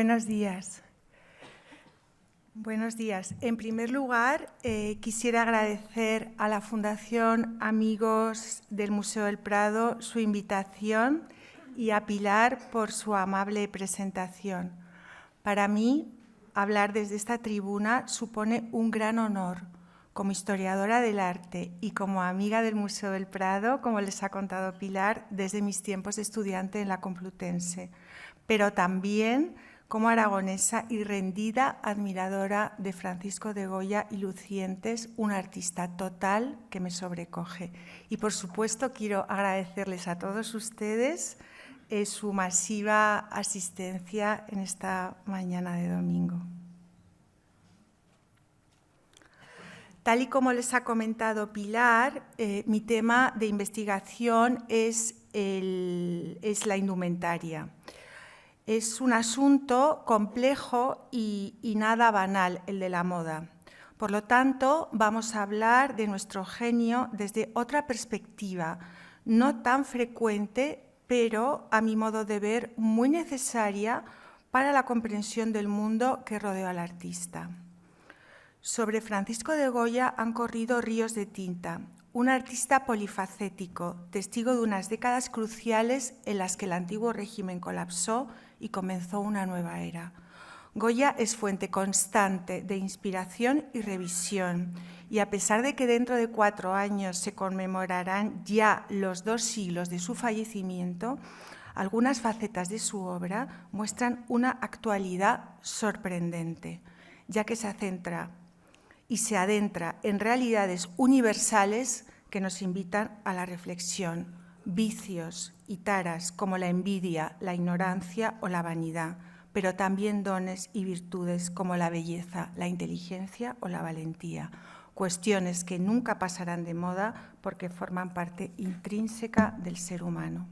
Buenos días. Buenos días. En primer lugar, quisiera agradecer a la Fundación Amigos del Museo del Prado su invitación y a Pilar por su amable presentación. Para mí, hablar desde esta tribuna supone un gran honor. Como historiadora del arte y como amiga del Museo del Prado, como les ha contado Pilar, desde mis tiempos de estudiante en la Complutense, pero también como aragonesa y rendida admiradora de Francisco de Goya y Lucientes, un artista total que me sobrecoge. Y, por supuesto, quiero agradecerles a todos ustedes su masiva asistencia en esta mañana de domingo. Tal y como les ha comentado Pilar, mi tema de investigación es la indumentaria. Es un asunto complejo y nada banal, el de la moda. Por lo tanto, vamos a hablar de nuestro genio desde otra perspectiva, no tan frecuente, pero, a mi modo de ver, muy necesaria para la comprensión del mundo que rodeó al artista. Sobre Francisco de Goya han corrido ríos de tinta, un artista polifacético, testigo de unas décadas cruciales en las que el antiguo régimen colapsó y comenzó una nueva era. Goya es fuente constante de inspiración y revisión, y a pesar de que dentro de 4 años se conmemorarán ya los 2 siglos de su fallecimiento, algunas facetas de su obra muestran una actualidad sorprendente, ya que se adentra en realidades universales que nos invitan a la reflexión, vicios y taras como la envidia, la ignorancia o la vanidad, pero también dones y virtudes como la belleza, la inteligencia o la valentía, cuestiones que nunca pasarán de moda porque forman parte intrínseca del ser humano.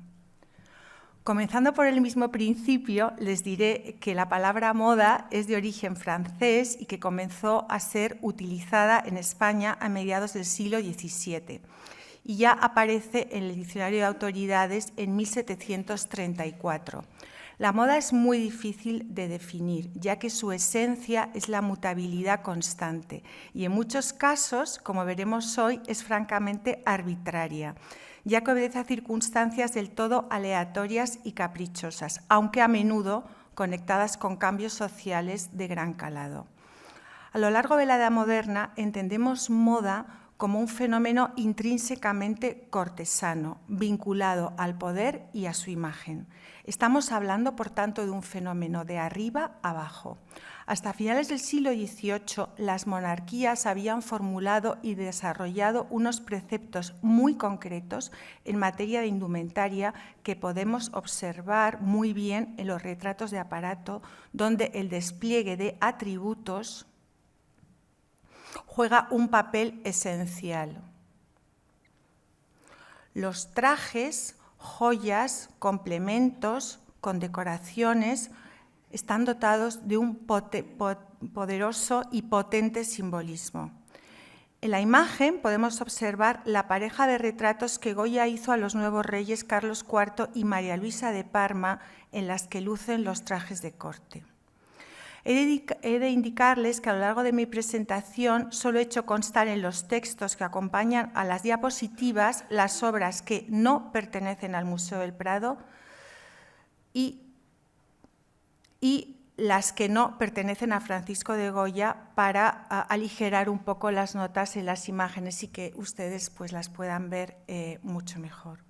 Comenzando por el mismo principio, les diré que la palabra moda es de origen francés y que comenzó a ser utilizada en España a mediados del siglo XVII y ya aparece en el Diccionario de Autoridades en 1734. La moda es muy difícil de definir, ya que su esencia es la mutabilidad constante y en muchos casos, como veremos hoy, es francamente arbitraria, ya que obedece a circunstancias del todo aleatorias y caprichosas, aunque a menudo conectadas con cambios sociales de gran calado. A lo largo de la Edad Moderna entendemos moda como un fenómeno intrínsecamente cortesano, vinculado al poder y a su imagen. Estamos hablando, por tanto, de un fenómeno de arriba abajo. Hasta finales del siglo XVIII, las monarquías habían formulado y desarrollado unos preceptos muy concretos en materia de indumentaria que podemos observar muy bien en los retratos de aparato, donde el despliegue de atributos juega un papel esencial. Los trajes, joyas, complementos, condecoraciones están dotados de un poderoso y potente simbolismo. En la imagen podemos observar la pareja de retratos que Goya hizo a los nuevos reyes Carlos IV y María Luisa de Parma, en las que lucen los trajes de corte. He de indicarles que a lo largo de mi presentación solo he hecho constar en los textos que acompañan a las diapositivas las obras que no pertenecen al Museo del Prado y las que no pertenecen a Francisco de Goya para aligerar un poco las notas en las imágenes y que ustedes pues, las puedan ver mucho mejor.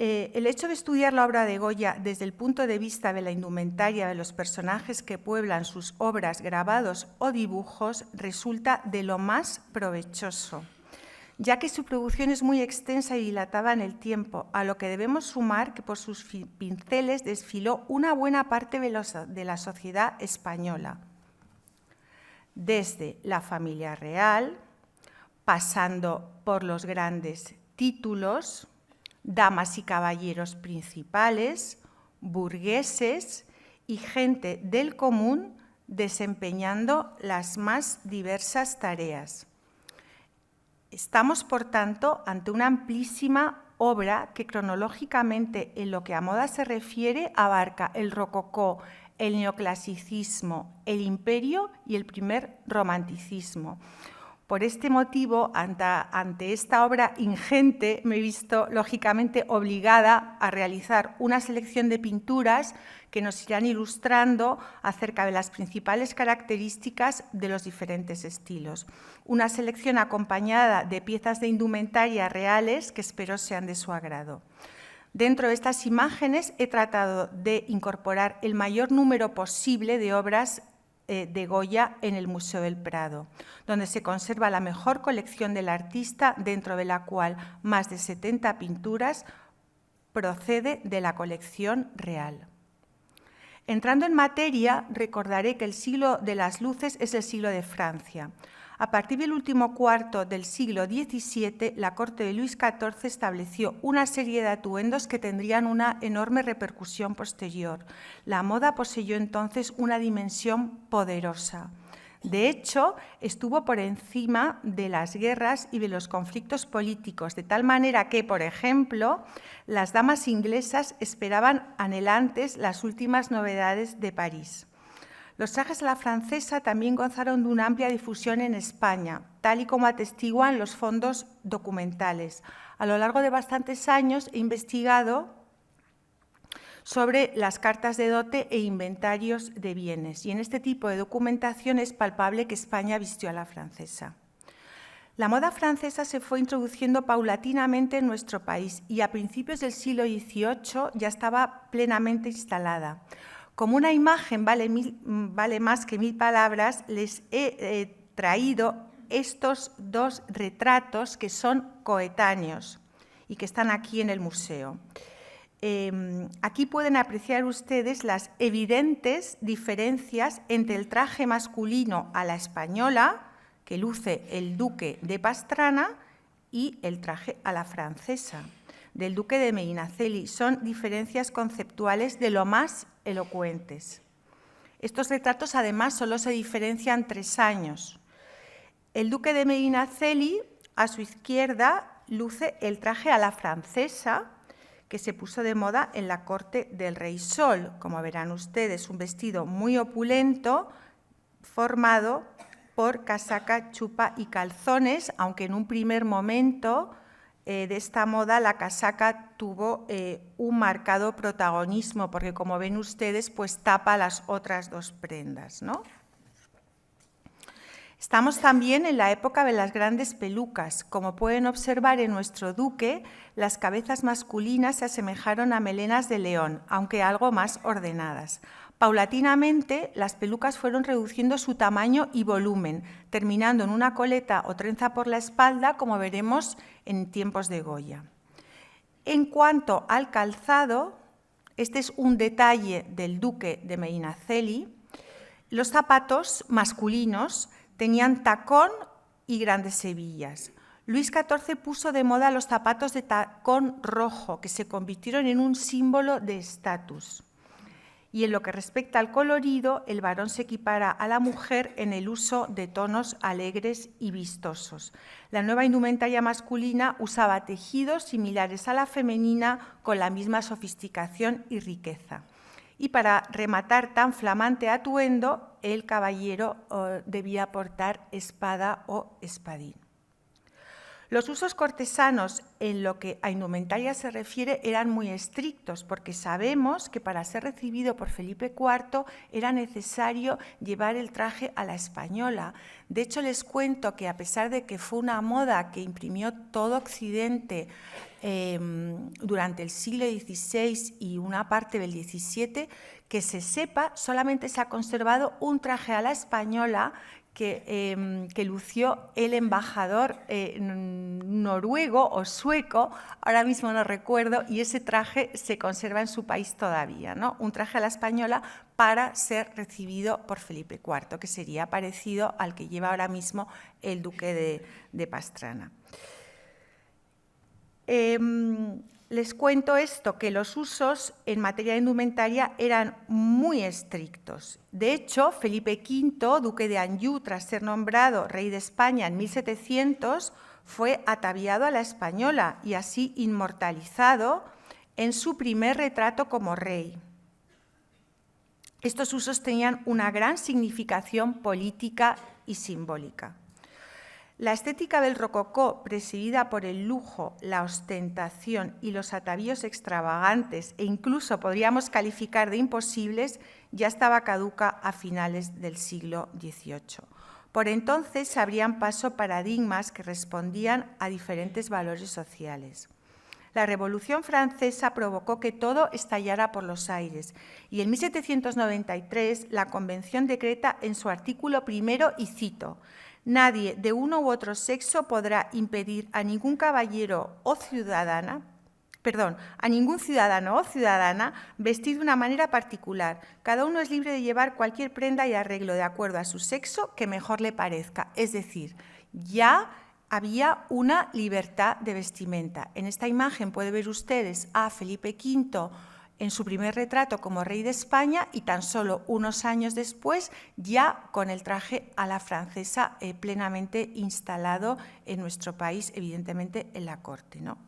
El hecho de estudiar la obra de Goya desde el punto de vista de la indumentaria de los personajes que pueblan sus obras, grabados o dibujos, resulta de lo más provechoso, ya que su producción es muy extensa y dilatada en el tiempo, a lo que debemos sumar que por sus pinceles desfiló una buena parte de la sociedad española, desde la familia real, pasando por los grandes títulos, damas y caballeros principales, burgueses y gente del común desempeñando las más diversas tareas. Estamos, por tanto, ante una amplísima obra que cronológicamente, en lo que a moda se refiere, abarca el rococó, el neoclasicismo, el imperio y el primer romanticismo. Por este motivo, ante esta obra ingente, me he visto lógicamente obligada a realizar una selección de pinturas que nos irán ilustrando acerca de las principales características de los diferentes estilos. Una selección acompañada de piezas de indumentaria reales que espero sean de su agrado. Dentro de estas imágenes he tratado de incorporar el mayor número posible de obras de Goya en el Museo del Prado, donde se conserva la mejor colección del artista, dentro de la cual más de 70 pinturas procede de la colección real. Entrando en materia, recordaré que el siglo de las luces es el siglo de Francia. A partir del último cuarto del siglo XVII, la corte de Luis XIV estableció una serie de atuendos que tendrían una enorme repercusión posterior. La moda poseyó entonces una dimensión poderosa. De hecho, estuvo por encima de las guerras y de los conflictos políticos, de tal manera que, por ejemplo, las damas inglesas esperaban anhelantes las últimas novedades de París. Los trajes a la francesa también gozaron de una amplia difusión en España, tal y como atestiguan los fondos documentales. A lo largo de bastantes años he investigado sobre las cartas de dote e inventarios de bienes, y en este tipo de documentación es palpable que España vistió a la francesa. La moda francesa se fue introduciendo paulatinamente en nuestro país y a principios del siglo XVIII ya estaba plenamente instalada. Como una imagen vale más que 1000 palabras, les he traído estos dos retratos que son coetáneos y que están aquí en el museo. Aquí pueden apreciar ustedes las evidentes diferencias entre el traje masculino a la española, que luce el duque de Pastrana, y el traje a la francesa, del duque de Medinaceli. Son diferencias conceptuales de lo más elocuentes. Estos retratos, además, solo se diferencian 3 años. El duque de Medinaceli, a su izquierda, luce el traje a la francesa, que se puso de moda en la corte del rey Sol. Como verán ustedes, un vestido muy opulento, formado por casaca, chupa y calzones, aunque en un primer momento de esta moda la casaca tuvo un marcado protagonismo, porque como ven ustedes, pues tapa las otras 2 prendas, ¿no? Estamos también en la época de las grandes pelucas. Como pueden observar en nuestro duque, las cabezas masculinas se asemejaron a melenas de león, aunque algo más ordenadas. Paulatinamente, las pelucas fueron reduciendo su tamaño y volumen, terminando en una coleta o trenza por la espalda, como veremos en tiempos de Goya. En cuanto al calzado, este es un detalle del duque de Medinaceli. Los zapatos masculinos tenían tacón y grandes hebillas. Luis XIV puso de moda los zapatos de tacón rojo, que se convirtieron en un símbolo de estatus. Y en lo que respecta al colorido, el varón se equipara a la mujer en el uso de tonos alegres y vistosos. La nueva indumentaria masculina usaba tejidos similares a la femenina con la misma sofisticación y riqueza. Y para rematar tan flamante atuendo, el caballero debía portar espada o espadín. Los usos cortesanos en lo que a indumentaria se refiere eran muy estrictos, porque sabemos que para ser recibido por Felipe IV era necesario llevar el traje a la española. De hecho, les cuento que a pesar de que fue una moda que imprimió todo Occidente durante el siglo XVI y una parte del XVII, que se sepa, solamente se ha conservado un traje a la española que lució el embajador noruego o sueco, ahora mismo no recuerdo, y ese traje se conserva en su país todavía, ¿no? Un traje a la española para ser recibido por Felipe IV, que sería parecido al que lleva ahora mismo el duque de Pastrana. Les cuento esto, que los usos en materia de indumentaria eran muy estrictos. De hecho, Felipe V, duque de Anjou, tras ser nombrado rey de España en 1700, fue ataviado a la española y así inmortalizado en su primer retrato como rey. Estos usos tenían una gran significación política y simbólica. La estética del rococó, presidida por el lujo, la ostentación y los atavíos extravagantes e incluso podríamos calificar de imposibles, ya estaba caduca a finales del siglo XVIII. Por entonces se abrían paso paradigmas que respondían a diferentes valores sociales. La Revolución Francesa provocó que todo estallara por los aires y en 1793 la Convención decreta en su artículo primero, y cito: «Nadie de uno u otro sexo podrá impedir a ningún caballero o ciudadana, a ningún ciudadano o ciudadana vestir de una manera particular. Cada uno es libre de llevar cualquier prenda y arreglo de acuerdo a su sexo que mejor le parezca». Es decir, ya había una libertad de vestimenta. En esta imagen pueden ver ustedes a Felipe V en su primer retrato como rey de España y tan solo unos años después ya con el traje a la francesa plenamente instalado en nuestro país, evidentemente en la corte, ¿no?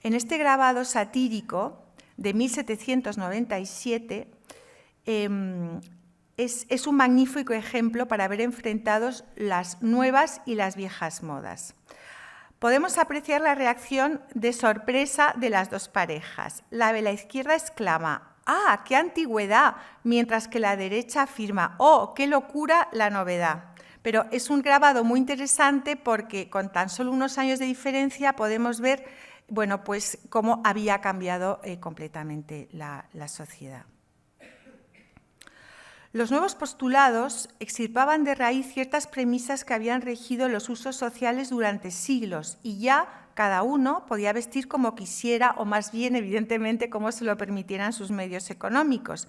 En este grabado satírico de 1797 es un magnífico ejemplo para ver enfrentados las nuevas y las viejas modas. Podemos apreciar la reacción de sorpresa de las dos parejas. La de la izquierda exclama: «¡Ah, qué antigüedad!», mientras que la derecha afirma: «¡Oh, qué locura la novedad!». Pero es un grabado muy interesante porque con tan solo unos años de diferencia podemos ver, bueno, pues cómo había cambiado completamente la sociedad. Los nuevos postulados extirpaban de raíz ciertas premisas que habían regido los usos sociales durante siglos y ya cada uno podía vestir como quisiera o más bien, evidentemente, como se lo permitieran sus medios económicos.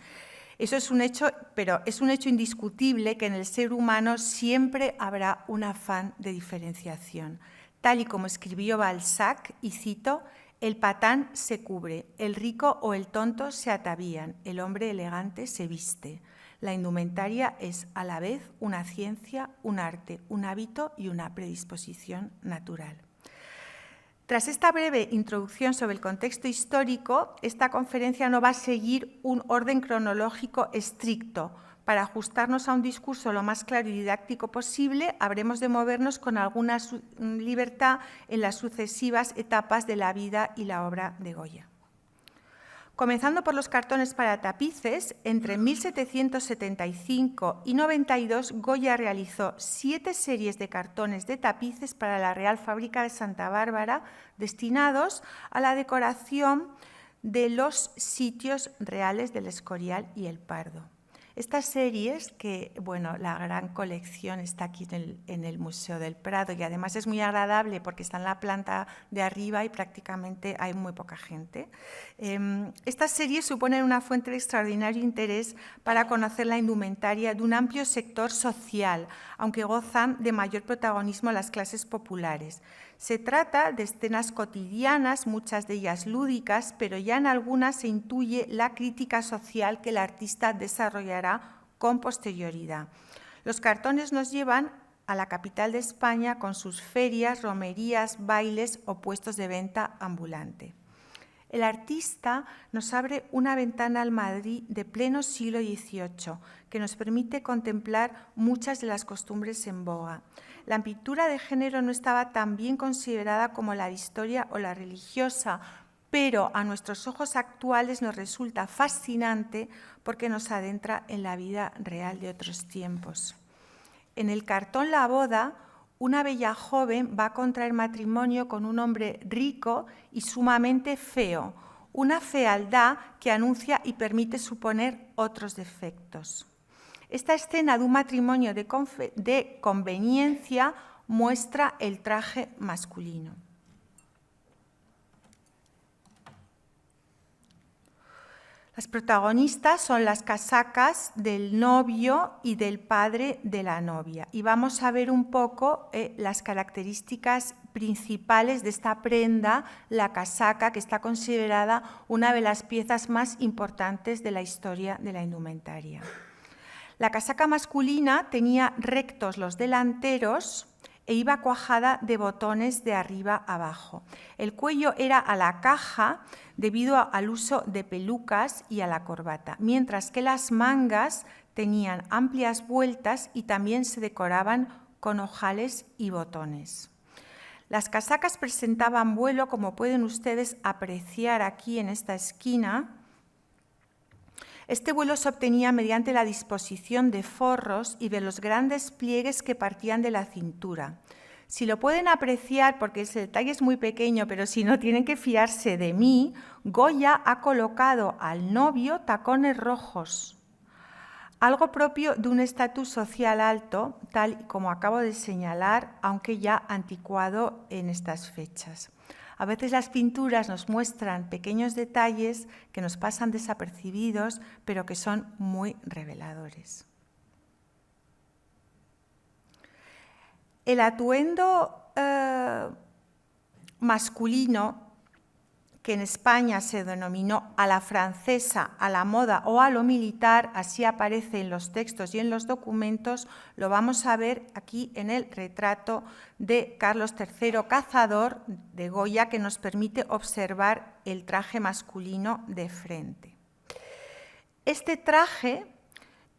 Eso es un hecho, pero es un hecho indiscutible que en el ser humano siempre habrá un afán de diferenciación. Tal y como escribió Balzac, y cito: «El patán se cubre, el rico o el tonto se atavían, el hombre elegante se viste». La indumentaria es a la vez una ciencia, un arte, un hábito y una predisposición natural. Tras esta breve introducción sobre el contexto histórico, esta conferencia no va a seguir un orden cronológico estricto. Para ajustarnos a un discurso lo más claro y didáctico posible, habremos de movernos con alguna libertad en las sucesivas etapas de la vida y la obra de Goya. Comenzando por los cartones para tapices, entre 1775 y 92 Goya realizó 7 series de cartones de tapices para la Real Fábrica de Santa Bárbara destinados a la decoración de los sitios reales del Escorial y el Pardo. Estas series, que bueno, la gran colección está aquí en el Museo del Prado y además es muy agradable porque está en la planta de arriba y prácticamente hay muy poca gente. Estas series suponen una fuente de extraordinario interés para conocer la indumentaria de un amplio sector social, aunque gozan de mayor protagonismo las clases populares. Se trata de escenas cotidianas, muchas de ellas lúdicas, pero ya en algunas se intuye la crítica social que el artista desarrollará con posterioridad. Los cartones nos llevan a la capital de España con sus ferias, romerías, bailes o puestos de venta ambulante. El artista nos abre una ventana al Madrid de pleno siglo XVIII que nos permite contemplar muchas de las costumbres en boga. La pintura de género no estaba tan bien considerada como la de historia o la religiosa, pero a nuestros ojos actuales nos resulta fascinante porque nos adentra en la vida real de otros tiempos. En el cartón La boda, una bella joven va a contraer matrimonio con un hombre rico y sumamente feo, una fealdad que anuncia y permite suponer otros defectos. Esta escena de un matrimonio de conveniencia muestra el traje masculino. Las protagonistas son las casacas del novio y del padre de la novia. Y vamos a ver un poco las características principales de esta prenda, la casaca, que está considerada una de las piezas más importantes de la historia de la indumentaria. La casaca masculina tenía rectos los delanteros e iba cuajada de botones de arriba a abajo. El cuello era a la caja debido al uso de pelucas y a la corbata, mientras que las mangas tenían amplias vueltas y también se decoraban con ojales y botones. Las casacas presentaban vuelo, como pueden ustedes apreciar aquí en esta esquina. Este vuelo se obtenía mediante la disposición de forros y de los grandes pliegues que partían de la cintura. Si lo pueden apreciar, porque el detalle es muy pequeño, pero si no tienen que fiarse de mí, Goya ha colocado al novio tacones rojos, algo propio de un estatus social alto, tal y como acabo de señalar, aunque ya anticuado en estas fechas. A veces las pinturas nos muestran pequeños detalles que nos pasan desapercibidos, pero que son muy reveladores. El atuendo masculino, que en España se denominó a la francesa, a la moda o a lo militar, así aparece en los textos y en los documentos, lo vamos a ver aquí en el retrato de Carlos III Cazador de Goya, que nos permite observar el traje masculino de frente. Este traje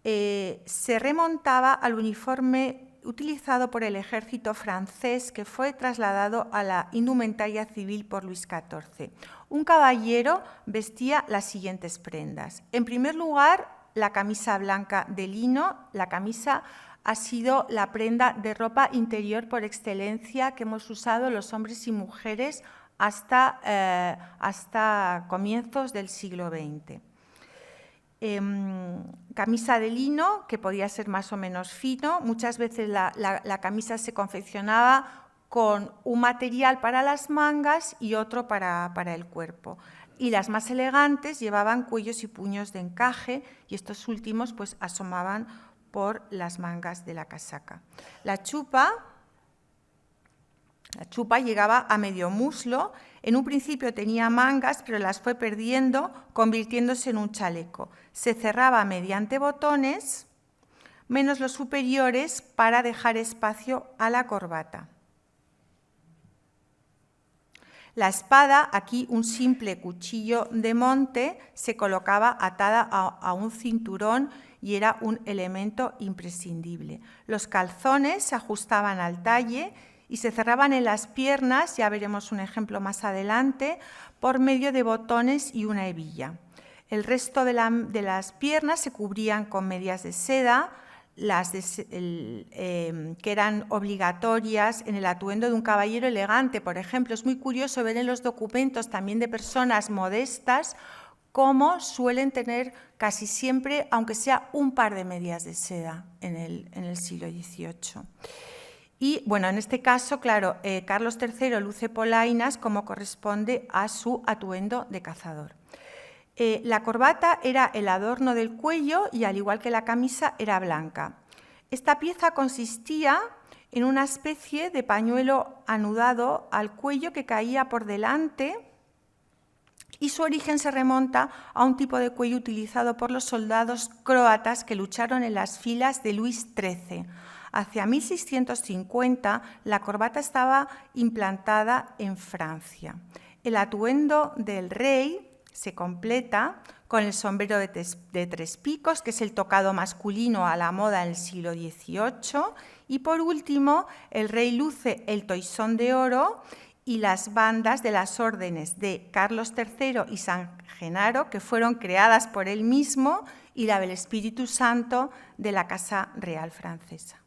se remontaba al uniforme utilizado por el ejército francés, que fue trasladado a la indumentaria civil por Luis XIV. Un caballero vestía las siguientes prendas. En primer lugar, la camisa blanca de lino. La camisa ha sido la prenda de ropa interior por excelencia que hemos usado los hombres y mujeres hasta comienzos del siglo XX. Camisa de lino, que podía ser más o menos fino. Muchas veces la camisa se confeccionaba con un material para las mangas y otro para el cuerpo. Y las más elegantes llevaban cuellos y puños de encaje, y estos últimos pues asomaban por las mangas de la casaca. La chupa llegaba a medio muslo. En un principio tenía mangas, pero las fue perdiendo, convirtiéndose en un chaleco. Se cerraba mediante botones, menos los superiores, para dejar espacio a la corbata. La espada, aquí un simple cuchillo de monte, se colocaba atada a un cinturón y era un elemento imprescindible. Los calzones se ajustaban al talle y se cerraban en las piernas, ya veremos un ejemplo más adelante, por medio de botones y una hebilla. El resto de las piernas se cubrían con medias de seda, que eran obligatorias en el atuendo de un caballero elegante. Por ejemplo, es muy curioso ver en los documentos también de personas modestas cómo suelen tener casi siempre, aunque sea un par de medias de seda en el siglo XVIII. Y bueno, en este caso, claro, Carlos III luce polainas como corresponde a su atuendo de cazador. La corbata era el adorno del cuello y, al igual que la camisa, era blanca. Esta pieza consistía en una especie de pañuelo anudado al cuello que caía por delante, y su origen se remonta a un tipo de cuello utilizado por los soldados croatas que lucharon en las filas de Luis XIII. Hacia 1650, la corbata estaba implantada en Francia. El atuendo del rey se completa con el sombrero de tres picos, que es el tocado masculino a la moda en el siglo XVIII. Y por último, el rey luce el toisón de oro y las bandas de las órdenes de Carlos III y San Genaro, que fueron creadas por él mismo, y la del Espíritu Santo de la Casa Real Francesa.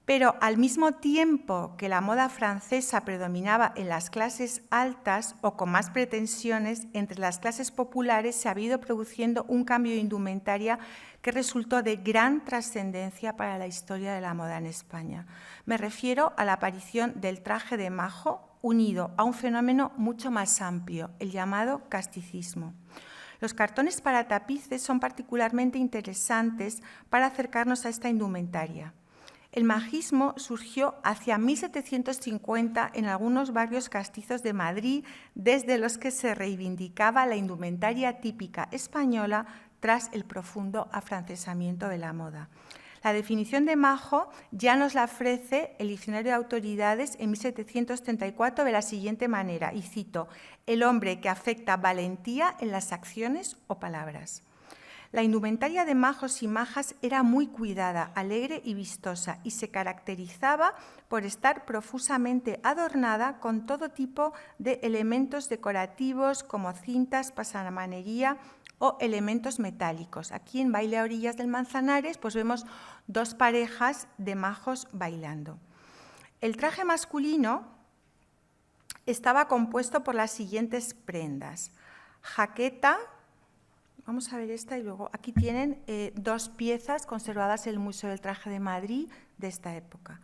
Pero al mismo tiempo que la moda francesa predominaba en las clases altas o con más pretensiones, entre las clases populares se ha ido produciendo un cambio de indumentaria que resultó de gran trascendencia para la historia de la moda en España. Me refiero a la aparición del traje de majo, unido a un fenómeno mucho más amplio, el llamado casticismo. Los cartones para tapices son particularmente interesantes para acercarnos a esta indumentaria. El majismo surgió hacia 1750 en algunos barrios castizos de Madrid, desde los que se reivindicaba la indumentaria típica española tras el profundo afrancesamiento de la moda. La definición de majo ya nos la ofrece el Diccionario de Autoridades en 1734 de la siguiente manera, y cito: el hombre que afecta valentía en las acciones o palabras. La indumentaria de majos y majas era muy cuidada, alegre y vistosa, y se caracterizaba por estar profusamente adornada con todo tipo de elementos decorativos como cintas, pasamanería o elementos metálicos. Aquí en Baile a orillas del Manzanares pues vemos dos parejas de majos bailando. El traje masculino estaba compuesto por las siguientes prendas: jaqueta. Vamos a ver esta y luego aquí tienen dos piezas conservadas en el Museo del Traje de Madrid de esta época.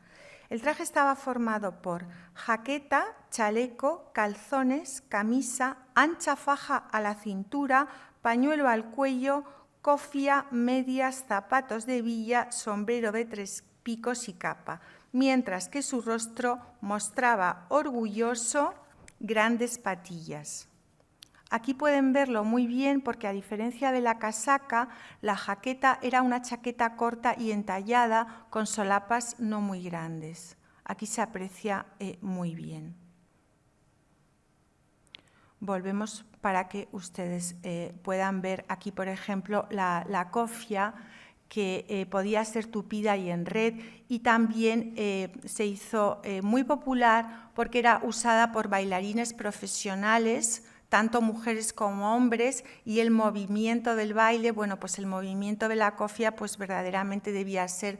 El traje estaba formado por jaqueta, chaleco, calzones, camisa, ancha faja a la cintura, pañuelo al cuello, cofia, medias, zapatos de villa, sombrero de 3 picos y capa, mientras que su rostro mostraba orgulloso grandes patillas. Aquí pueden verlo muy bien porque, a diferencia de la casaca, la jaqueta era una chaqueta corta y entallada con solapas no muy grandes. Aquí se aprecia muy bien. Volvemos para que ustedes puedan ver aquí, por ejemplo, la cofia, que podía ser tupida y en red, y también se hizo muy popular porque era usada por bailarines profesionales, tanto mujeres como hombres, y el movimiento del baile, bueno, pues el movimiento de la cofia pues verdaderamente debía ser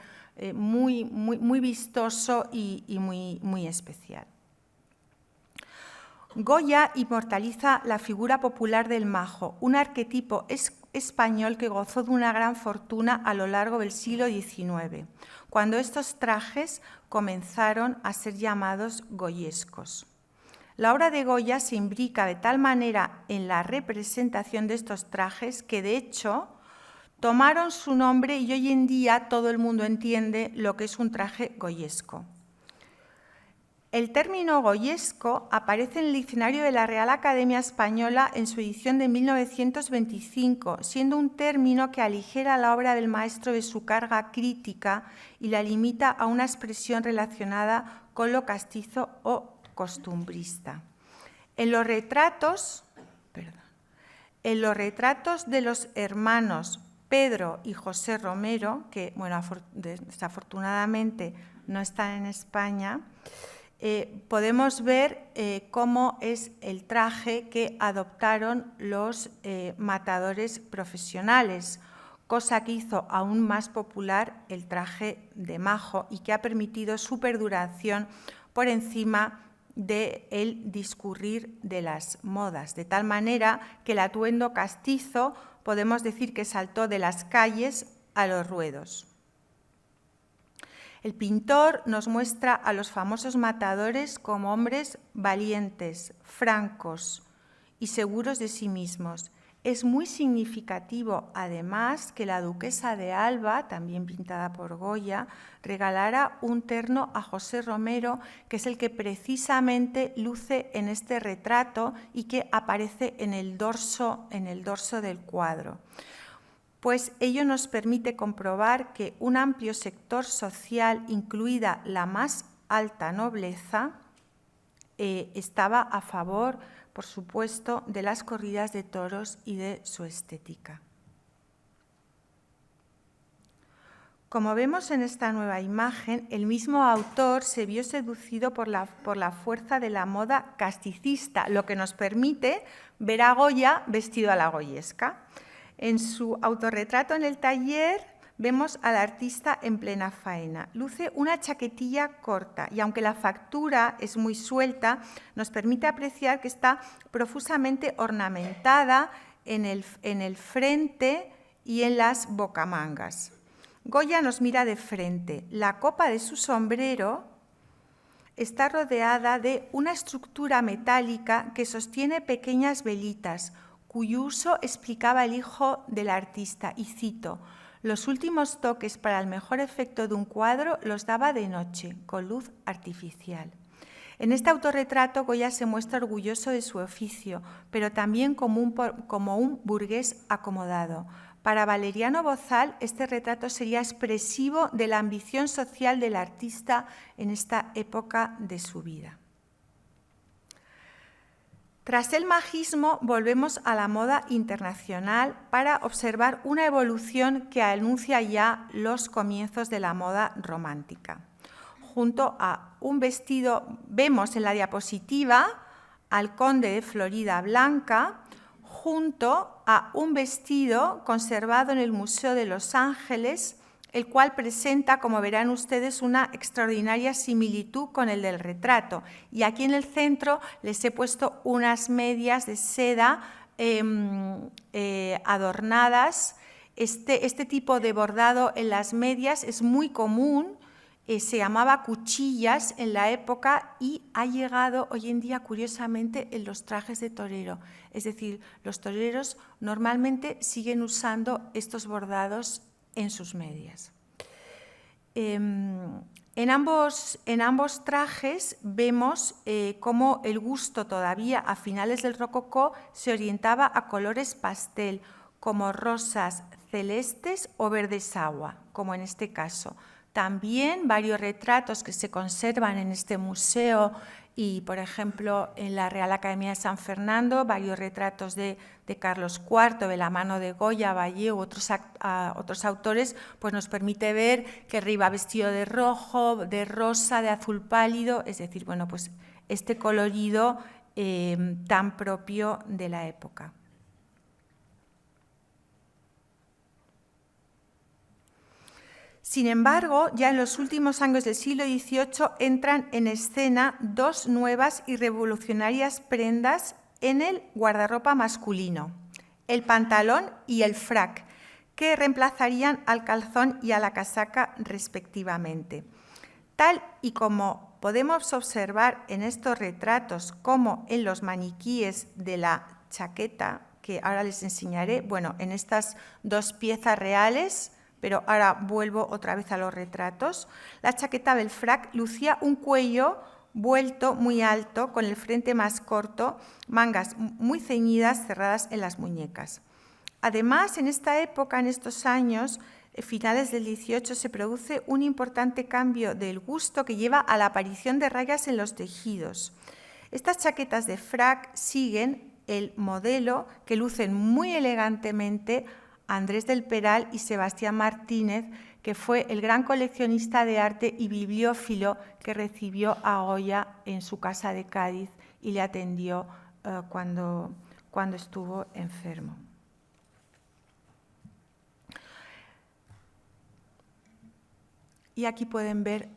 muy vistoso y muy especial. Goya inmortaliza la figura popular del majo, un arquetipo español que gozó de una gran fortuna a lo largo del siglo XIX, cuando estos trajes comenzaron a ser llamados goyescos. La obra de Goya se imbrica de tal manera en la representación de estos trajes que, de hecho, tomaron su nombre y hoy en día todo el mundo entiende lo que es un traje goyesco. El término goyesco aparece en el Diccionario de la Real Academia Española en su edición de 1925, siendo un término que aligera la obra del maestro de su carga crítica y la limita a una expresión relacionada con lo castizo o costumbrista. En los retratos de los hermanos Pedro y José Romero, que bueno, desafortunadamente no están en España, podemos ver cómo es el traje que adoptaron los matadores profesionales, cosa que hizo aún más popular el traje de majo y que ha permitido su perduración por encima del discurrir de las modas, de tal manera que el atuendo castizo podemos decir que saltó de las calles a los ruedos. El pintor nos muestra a los famosos matadores como hombres valientes, francos y seguros de sí mismos. Es muy significativo, además, que la duquesa de Alba, también pintada por Goya, regalara un terno a José Romero, que es el que precisamente luce en este retrato y que aparece en el dorso del cuadro. Pues ello nos permite comprobar que un amplio sector social, incluida la más alta nobleza, estaba a favor, por supuesto, de las corridas de toros y de su estética. Como vemos en esta nueva imagen, el mismo autor se vio seducido por la fuerza de la moda casticista, lo que nos permite ver a Goya vestido a la goyesca. En su autorretrato en el taller vemos al artista en plena faena. Luce una chaquetilla corta y, aunque la factura es muy suelta, nos permite apreciar que está profusamente ornamentada en el frente y en las bocamangas. Goya nos mira de frente. La copa de su sombrero está rodeada de una estructura metálica que sostiene pequeñas velitas, cuyo uso explicaba el hijo del artista, y cito: los últimos toques para el mejor efecto de un cuadro los daba de noche, con luz artificial. En este autorretrato Goya se muestra orgulloso de su oficio, pero también como un burgués acomodado. Para Valeriano Bozal, este retrato sería expresivo de la ambición social del artista en esta época de su vida. Tras el majismo, volvemos a la moda internacional para observar una evolución que anuncia ya los comienzos de la moda romántica. Junto a un vestido, vemos en la diapositiva al conde de Florida Blanca, junto a un vestido conservado en el Museo de Los Ángeles, el cual presenta, como verán ustedes, una extraordinaria similitud con el del retrato. Y aquí en el centro les he puesto unas medias de seda adornadas. Este tipo de bordado en las medias es muy común, se llamaba cuchillas en la época y ha llegado hoy en día, curiosamente, en los trajes de torero. Es decir, los toreros normalmente siguen usando estos bordados en sus medias. En ambos trajes vemos cómo el gusto todavía a finales del rococó se orientaba a colores pastel, como rosas celestes o verdes agua, como en este caso. También varios retratos que se conservan en este museo y, por ejemplo, en la Real Academia de San Fernando, varios retratos de Carlos IV, de la mano de Goya, Valle u otros autores, pues nos permite ver que arriba vestido de rojo, de rosa, de azul pálido, es decir, bueno, pues este colorido tan propio de la época. Sin embargo, ya en los últimos años del siglo XVIII entran en escena dos nuevas y revolucionarias prendas en el guardarropa masculino, el pantalón y el frac, que reemplazarían al calzón y a la casaca respectivamente. Tal y como podemos observar en estos retratos, como en los maniquíes de la chaqueta, que ahora les enseñaré, bueno, en estas dos piezas reales, pero ahora vuelvo otra vez a los retratos. La chaqueta del frac lucía un cuello vuelto muy alto, con el frente más corto, mangas muy ceñidas, cerradas en las muñecas. Además, en esta época, en estos años, finales del XVIII, se produce un importante cambio del gusto que lleva a la aparición de rayas en los tejidos. Estas chaquetas de frac siguen el modelo que lucen muy elegantemente Andrés del Peral y Sebastián Martínez, que fue el gran coleccionista de arte y bibliófilo que recibió a Goya en su casa de Cádiz y le atendió cuando estuvo enfermo. Y aquí pueden ver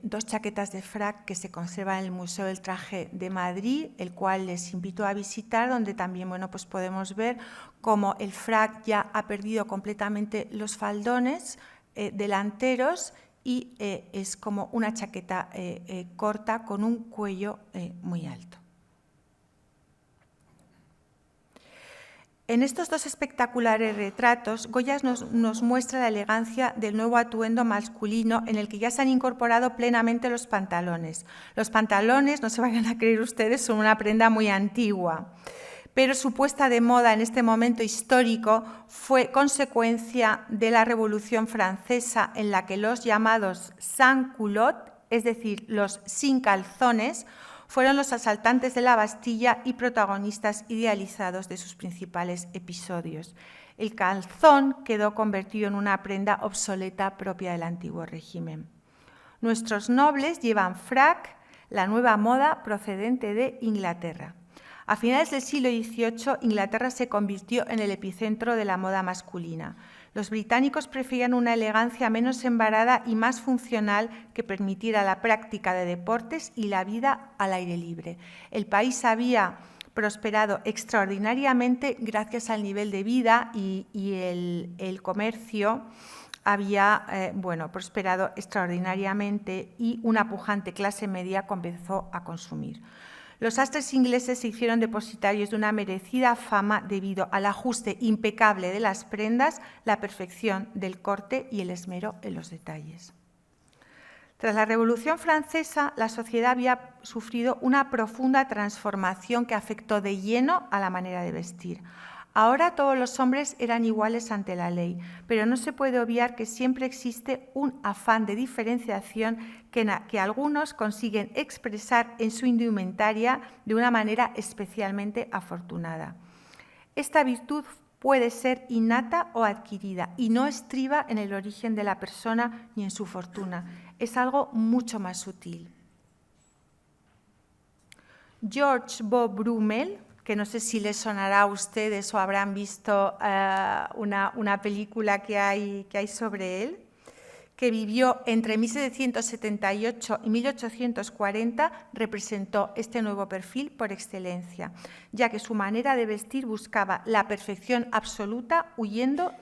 dos chaquetas de frac que se conservan en el Museo del Traje de Madrid, el cual les invito a visitar, donde también pues podemos ver cómo el frac ya ha perdido completamente los faldones delanteros y es como una chaqueta corta con un cuello muy alto. En estos dos espectaculares retratos, Goya nos muestra la elegancia del nuevo atuendo masculino en el que ya se han incorporado plenamente los pantalones. Los pantalones, no se vayan a creer ustedes, son una prenda muy antigua, pero su puesta de moda en este momento histórico fue consecuencia de la Revolución Francesa, en la que los llamados sans culottes, es decir, los sin calzones, fueron los asaltantes de la Bastilla y protagonistas idealizados de sus principales episodios. El calzón quedó convertido en una prenda obsoleta propia del antiguo régimen. Nuestros nobles llevan frac, la nueva moda procedente de Inglaterra. A finales del siglo XVIII, Inglaterra se convirtió en el epicentro de la moda masculina. Los británicos preferían una elegancia menos embarada y más funcional que permitiera la práctica de deportes y la vida al aire libre. El país había prosperado extraordinariamente gracias al nivel de vida y el comercio había prosperado extraordinariamente y una pujante clase media comenzó a consumir. Los sastres ingleses se hicieron depositarios de una merecida fama debido al ajuste impecable de las prendas, la perfección del corte y el esmero en los detalles. Tras la Revolución Francesa, la sociedad había sufrido una profunda transformación que afectó de lleno a la manera de vestir. Ahora todos los hombres eran iguales ante la ley, pero no se puede obviar que siempre existe un afán de diferenciación que algunos consiguen expresar en su indumentaria de una manera especialmente afortunada. Esta virtud puede ser innata o adquirida y no estriba en el origen de la persona ni en su fortuna. Es algo mucho más sutil. George Beau Brummel, que no sé si les sonará a ustedes o habrán visto una película que hay sobre él, que vivió entre 1778 y 1840, representó este nuevo perfil por excelencia, ya que su manera de vestir buscaba la perfección absoluta huyendo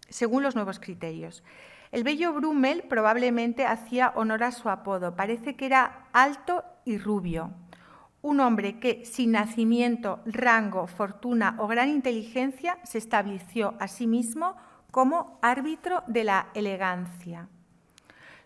según los nuevos criterios. El bello Brummel probablemente hacía honor a su apodo, parece que era alto y rubio. Un hombre que, sin nacimiento, rango, fortuna o gran inteligencia, se estableció a sí mismo como árbitro de la elegancia.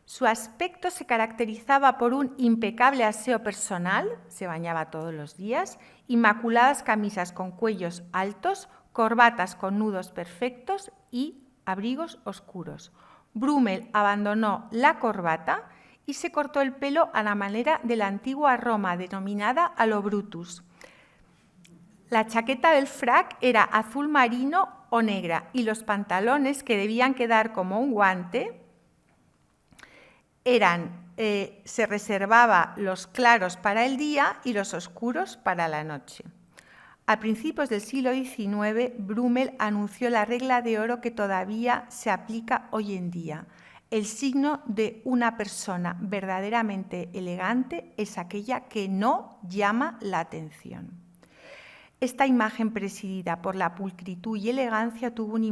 Su aspecto se caracterizaba por un impecable aseo personal, se bañaba todos los días, inmaculadas camisas con cuellos altos, corbatas con nudos perfectos y abrigos oscuros. Brummel abandonó la corbata y se cortó el pelo a la manera de la antigua Roma, denominada a lo Brutus. La chaqueta del frac era azul marino o negra y los pantalones, que debían quedar como un guante, se reservaba los claros para el día y los oscuros para la noche. A principios del siglo XIX, Brummel anunció la regla de oro que todavía se aplica hoy en día. El signo de una persona verdaderamente elegante es aquella que no llama la atención. Esta imagen presidida por la pulcritud y elegancia tuvo una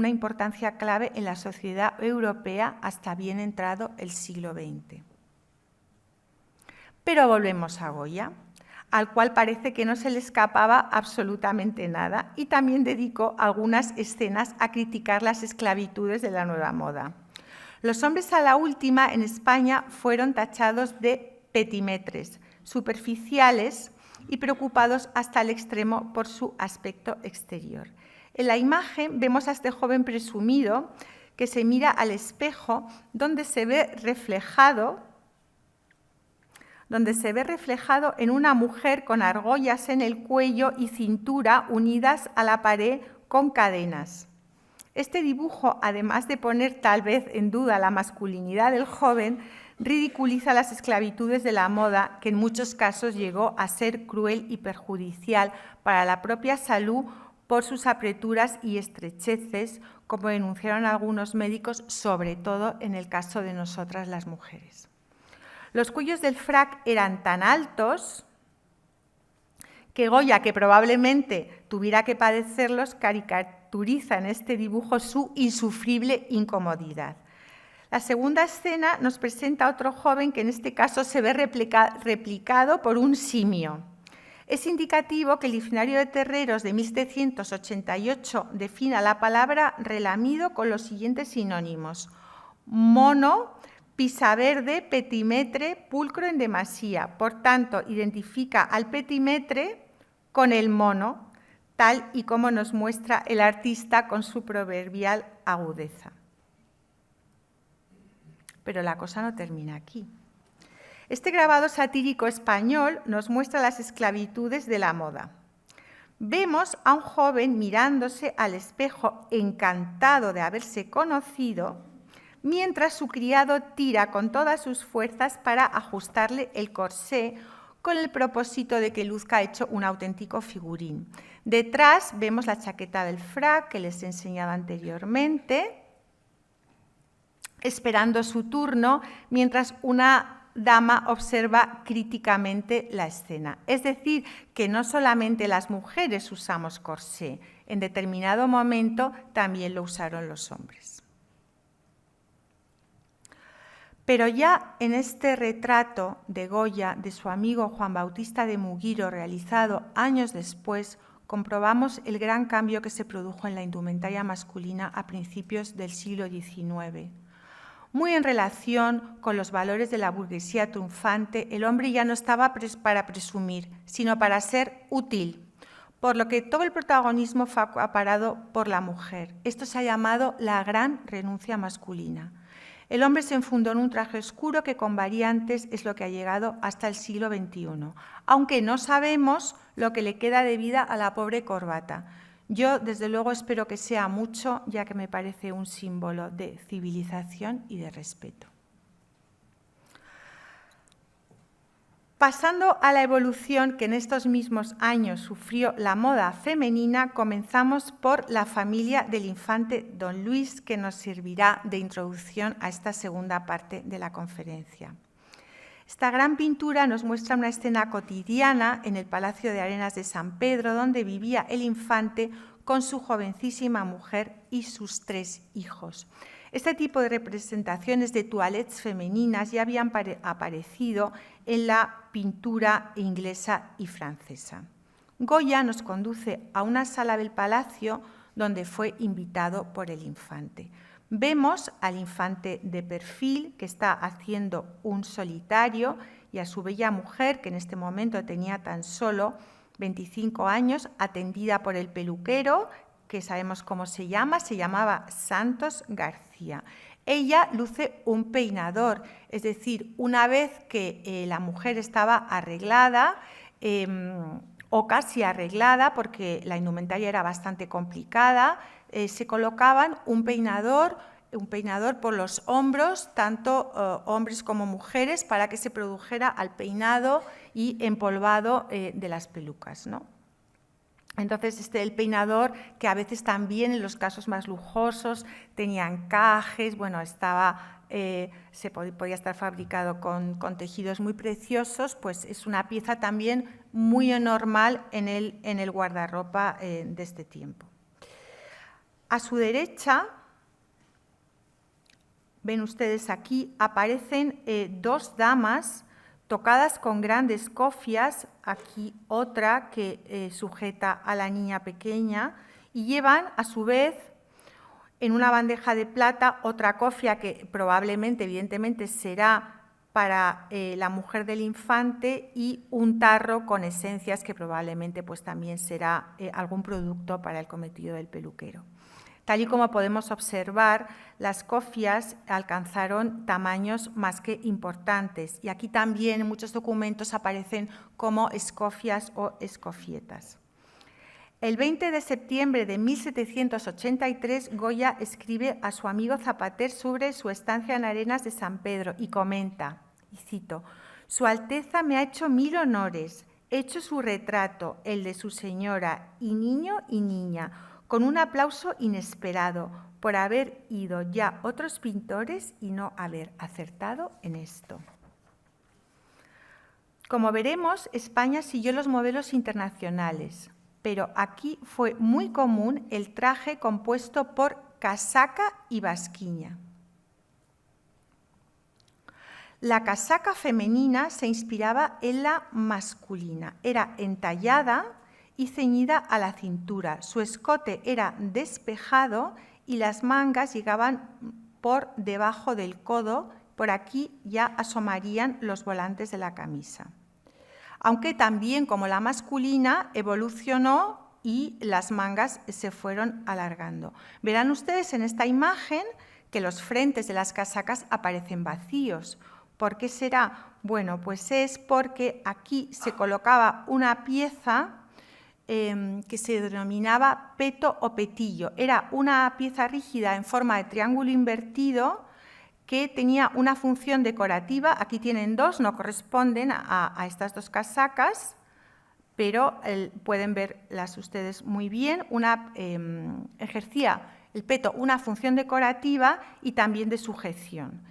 importancia clave en la sociedad europea hasta bien entrado el siglo XX. Pero volvemos a Goya, al cual parece que no se le escapaba absolutamente nada, y también dedicó algunas escenas a criticar las esclavitudes de la nueva moda. Los hombres a la última en España fueron tachados de petimetres, superficiales y preocupados hasta el extremo por su aspecto exterior. En la imagen vemos a este joven presumido que se mira al espejo donde se ve reflejado en una mujer con argollas en el cuello y cintura unidas a la pared con cadenas. Este dibujo, además de poner tal vez en duda la masculinidad del joven, ridiculiza las esclavitudes de la moda, que en muchos casos llegó a ser cruel y perjudicial para la propia salud por sus apreturas y estrecheces, como denunciaron algunos médicos, sobre todo en el caso de nosotras las mujeres. Los cuellos del frac eran tan altos que Goya, que probablemente tuviera que padecerlos, caricaturiza en este dibujo su insufrible incomodidad. La segunda escena nos presenta a otro joven que en este caso se ve replicado por un simio. Es indicativo que el Diccionario de Terreros de 1788 defina la palabra relamido con los siguientes sinónimos: mono, pisaverde, petimetre, pulcro en demasía. Por tanto, identifica al petimetre con el mono, tal y como nos muestra el artista con su proverbial agudeza. Pero la cosa no termina aquí. Este grabado satírico español nos muestra las esclavitudes de la moda. Vemos a un joven mirándose al espejo, encantado de haberse conocido, mientras su criado tira con todas sus fuerzas para ajustarle el corsé con el propósito de que luzca hecho un auténtico figurín. Detrás vemos la chaqueta del frac que les he enseñado anteriormente, esperando su turno, mientras una dama observa críticamente la escena. Es decir, que no solamente las mujeres usamos corsé, en determinado momento también lo usaron los hombres. Pero ya en este retrato de Goya de su amigo Juan Bautista de Mugiro, realizado años después, comprobamos el gran cambio que se produjo en la indumentaria masculina a principios del siglo XIX. Muy en relación con los valores de la burguesía triunfante, el hombre ya no estaba para presumir, sino para ser útil. por lo que todo el protagonismo fue acaparado por la mujer. Esto se ha llamado la gran renuncia masculina. El hombre se enfundó en un traje oscuro que con variantes es lo que ha llegado hasta el siglo XXI, aunque no sabemos lo que le queda de vida a la pobre corbata. Yo, desde luego, espero que sea mucho, ya que me parece un símbolo de civilización y de respeto. Pasando a la evolución que en estos mismos años sufrió la moda femenina, comenzamos por la familia del infante Don Luis, que nos servirá de introducción a esta segunda parte de la conferencia. Esta gran pintura nos muestra una escena cotidiana en el Palacio de Arenas de San Pedro, donde vivía el infante con su jovencísima mujer y sus 3 hijos. Este tipo de representaciones de toilettes femeninas ya habían aparecido en la pintura inglesa y francesa. Goya nos conduce a una sala del palacio donde fue invitado por el infante. Vemos al infante de perfil que está haciendo un solitario y a su bella mujer, que en este momento tenía tan solo 25 años, atendida por el peluquero, que sabemos cómo se llamaba Santos García. Ella luce un peinador, es decir, una vez que la mujer estaba arreglada o casi arreglada, porque la indumentaria era bastante complicada, se colocaban un peinador por los hombros, tanto hombres como mujeres, para que se produjera al peinado y empolvado de las pelucas, ¿no? Entonces, el peinador, que a veces también en los casos más lujosos tenía encajes, bueno, podía estar fabricado con tejidos muy preciosos, pues es una pieza también muy normal en el guardarropa de este tiempo. A su derecha, ven ustedes aquí, aparecen 2 damas tocadas con grandes cofias, aquí otra que sujeta a la niña pequeña, y llevan a su vez en una bandeja de plata otra cofia que probablemente, evidentemente, será para la mujer del infante, y un tarro con esencias que probablemente pues, también será algún producto para el cometido del peluquero. Tal y como podemos observar, las cofias alcanzaron tamaños más que importantes, y aquí también en muchos documentos aparecen como escofias o escofietas. El 20 de septiembre de 1783, Goya escribe a su amigo Zapater sobre su estancia en Arenas de San Pedro y comenta, y cito: «Su Alteza me ha hecho 1000 honores, he hecho su retrato, el de su señora, y niño y niña, con un aplauso inesperado por haber ido ya otros pintores y no haber acertado en esto». Como veremos, España siguió los modelos internacionales, pero aquí fue muy común el traje compuesto por casaca y basquiña. La casaca femenina se inspiraba en la masculina, era entallada y ceñida a la cintura. Su escote era despejado y las mangas llegaban por debajo del codo. Por aquí ya asomarían los volantes de la camisa. Aunque también, como la masculina, evolucionó y las mangas se fueron alargando. Verán ustedes en esta imagen que los frentes de las casacas aparecen vacíos. ¿Por qué será? Bueno, pues es porque aquí se colocaba una pieza que se denominaba peto o petillo. Era una pieza rígida en forma de triángulo invertido que tenía una función decorativa. Aquí tienen 2, no corresponden a estas 2 casacas, pero pueden verlas ustedes muy bien. Ejercía el peto una función decorativa y también de sujeción,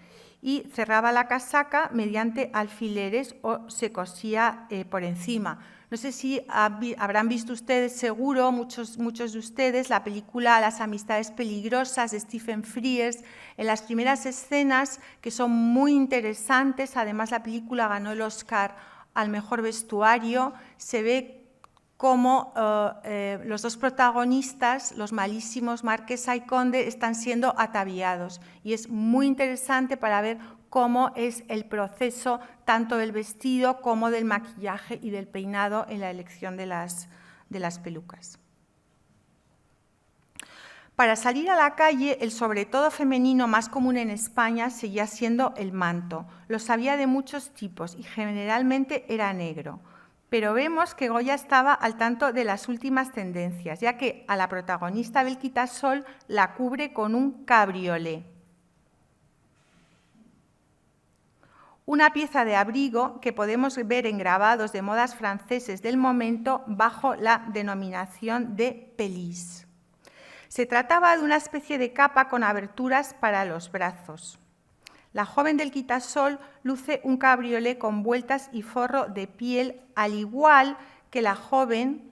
y cerraba la casaca mediante alfileres o se cosía por encima. No sé si habrán visto ustedes, seguro, muchos de ustedes, la película Las amistades peligrosas de Stephen Frears. En las primeras escenas, que son muy interesantes, además la película ganó el Oscar al mejor vestuario, se ve cómo los 2 protagonistas, los malísimos Marquesa y Conde, están siendo ataviados. Y es muy interesante para ver cómo es el proceso tanto del vestido como del maquillaje y del peinado en la elección de de las pelucas. Para salir a la calle, el sobretodo femenino más común en España seguía siendo el manto. Los había de muchos tipos y generalmente era negro. Pero vemos que Goya estaba al tanto de las últimas tendencias, ya que a la protagonista del quitasol la cubre con un cabriolé. Una pieza de abrigo que podemos ver en grabados de modas franceses del momento bajo la denominación de pelisse. Se trataba de una especie de capa con aberturas para los brazos. La joven del quitasol luce un cabriolé con vueltas y forro de piel, al igual que la joven,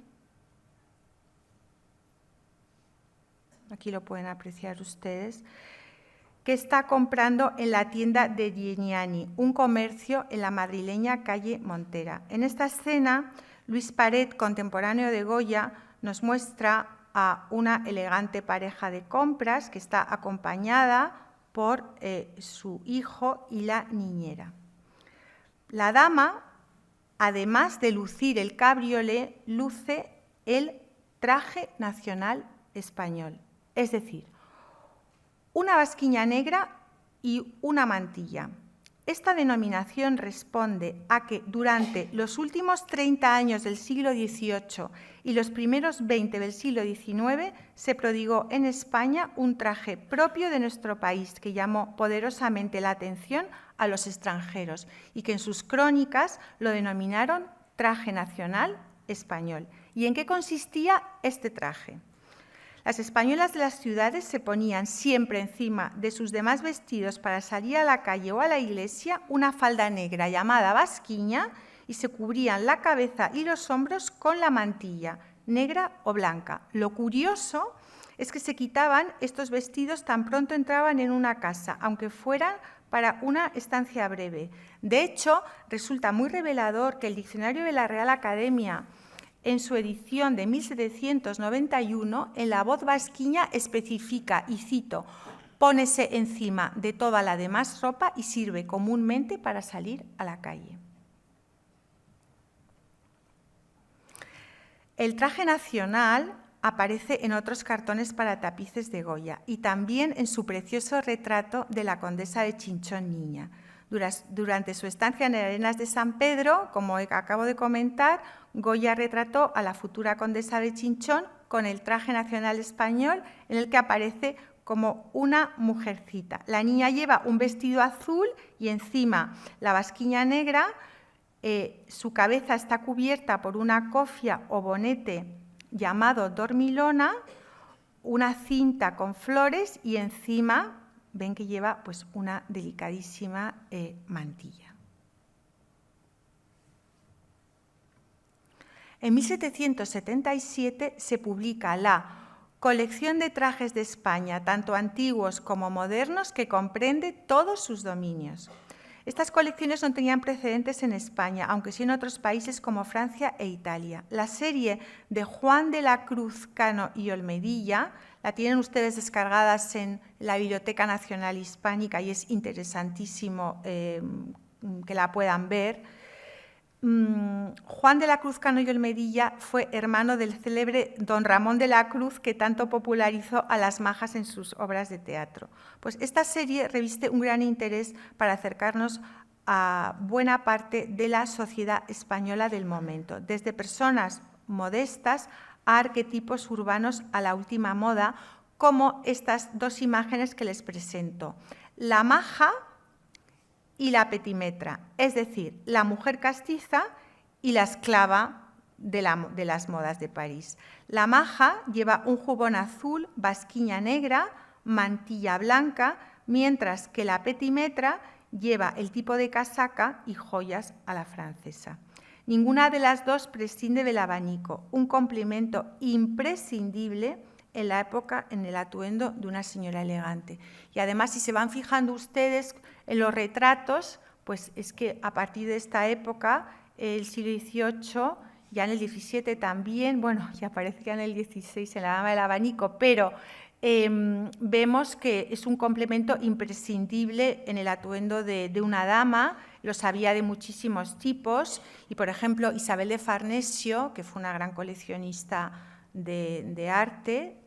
aquí lo pueden apreciar ustedes, que está comprando en la tienda de Giuliani, un comercio en la madrileña calle Montera. En esta escena, Luis Paret, contemporáneo de Goya, nos muestra a una elegante pareja de compras que está acompañada por su hijo y la niñera. La dama, además de lucir el cabriolé, luce el traje nacional español, es decir, una basquiña negra y una mantilla. Esta denominación responde a que durante los últimos 30 años del siglo XVIII y los primeros 20 del siglo XIX se prodigó en España un traje propio de nuestro país que llamó poderosamente la atención a los extranjeros y que en sus crónicas lo denominaron traje nacional español. ¿Y en qué consistía este traje? Las españolas de las ciudades se ponían siempre encima de sus demás vestidos para salir a la calle o a la iglesia una falda negra llamada basquiña y se cubrían la cabeza y los hombros con la mantilla, negra o blanca. Lo curioso es que se quitaban estos vestidos tan pronto entraban en una casa, aunque fueran para una estancia breve. De hecho, resulta muy revelador que el diccionario de la Real Academia, en su edición de 1791, en la voz basquiña especifica, y cito, «pónese encima de toda la demás ropa y sirve comúnmente para salir a la calle». El traje nacional aparece en otros cartones para tapices de Goya y también en su precioso retrato de la condesa de Chinchón niña. Durante su estancia en Arenas de San Pedro, como acabo de comentar, Goya retrató a la futura condesa de Chinchón con el traje nacional español en el que aparece como una mujercita. La niña lleva un vestido azul y encima la basquiña negra, su cabeza está cubierta por una cofia o bonete llamado dormilona, una cinta con flores y encima ven que lleva pues, una delicadísima mantilla. En 1777 se publica la Colección de trajes de España, tanto antiguos como modernos, que comprende todos sus dominios. Estas colecciones no tenían precedentes en España, aunque sí en otros países como Francia e Italia. La serie de Juan de la Cruz, Cano y Olmedilla la tienen ustedes descargadas en la Biblioteca Nacional Hispánica y es interesantísimo que la puedan ver. Juan de la Cruz, Cano y Olmedilla fue hermano del célebre don Ramón de la Cruz, que tanto popularizó a las majas en sus obras de teatro. Pues esta serie reviste un gran interés para acercarnos a buena parte de la sociedad española del momento, desde personas modestas a arquetipos urbanos a la última moda, como estas dos imágenes que les presento. La maja y la petimetra, es decir, la mujer castiza y la esclava de las modas de París. La maja lleva un jubón azul, basquiña negra, mantilla blanca, mientras que la petimetra lleva el tipo de casaca y joyas a la francesa. Ninguna de las dos prescinde del abanico, un complemento imprescindible en la época en el atuendo de una señora elegante. Y además, si se van fijando ustedes en los retratos, pues es que a partir de esta época, el siglo XVIII, ya en el XVII también, bueno, ya parece que en el XVI en la dama del abanico, pero vemos que es un complemento imprescindible en el atuendo de una dama, los había de muchísimos tipos y, por ejemplo, Isabel de Farnesio, que fue una gran coleccionista de arte,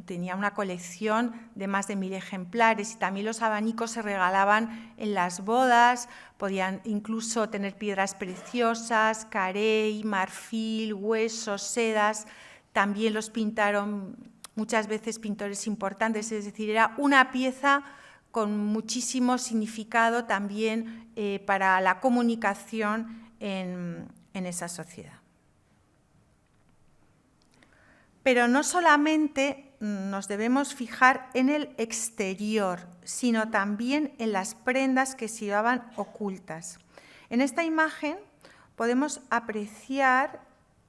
tenía una colección de más de 1000 ejemplares y también los abanicos se regalaban en las bodas, podían incluso tener piedras preciosas, carey, marfil, huesos, sedas, también los pintaron muchas veces pintores importantes, es decir, era una pieza con muchísimo significado también para la comunicación en esa sociedad. Pero no solamente nos debemos fijar en el exterior, sino también en las prendas que se llevaban ocultas. En esta imagen podemos apreciar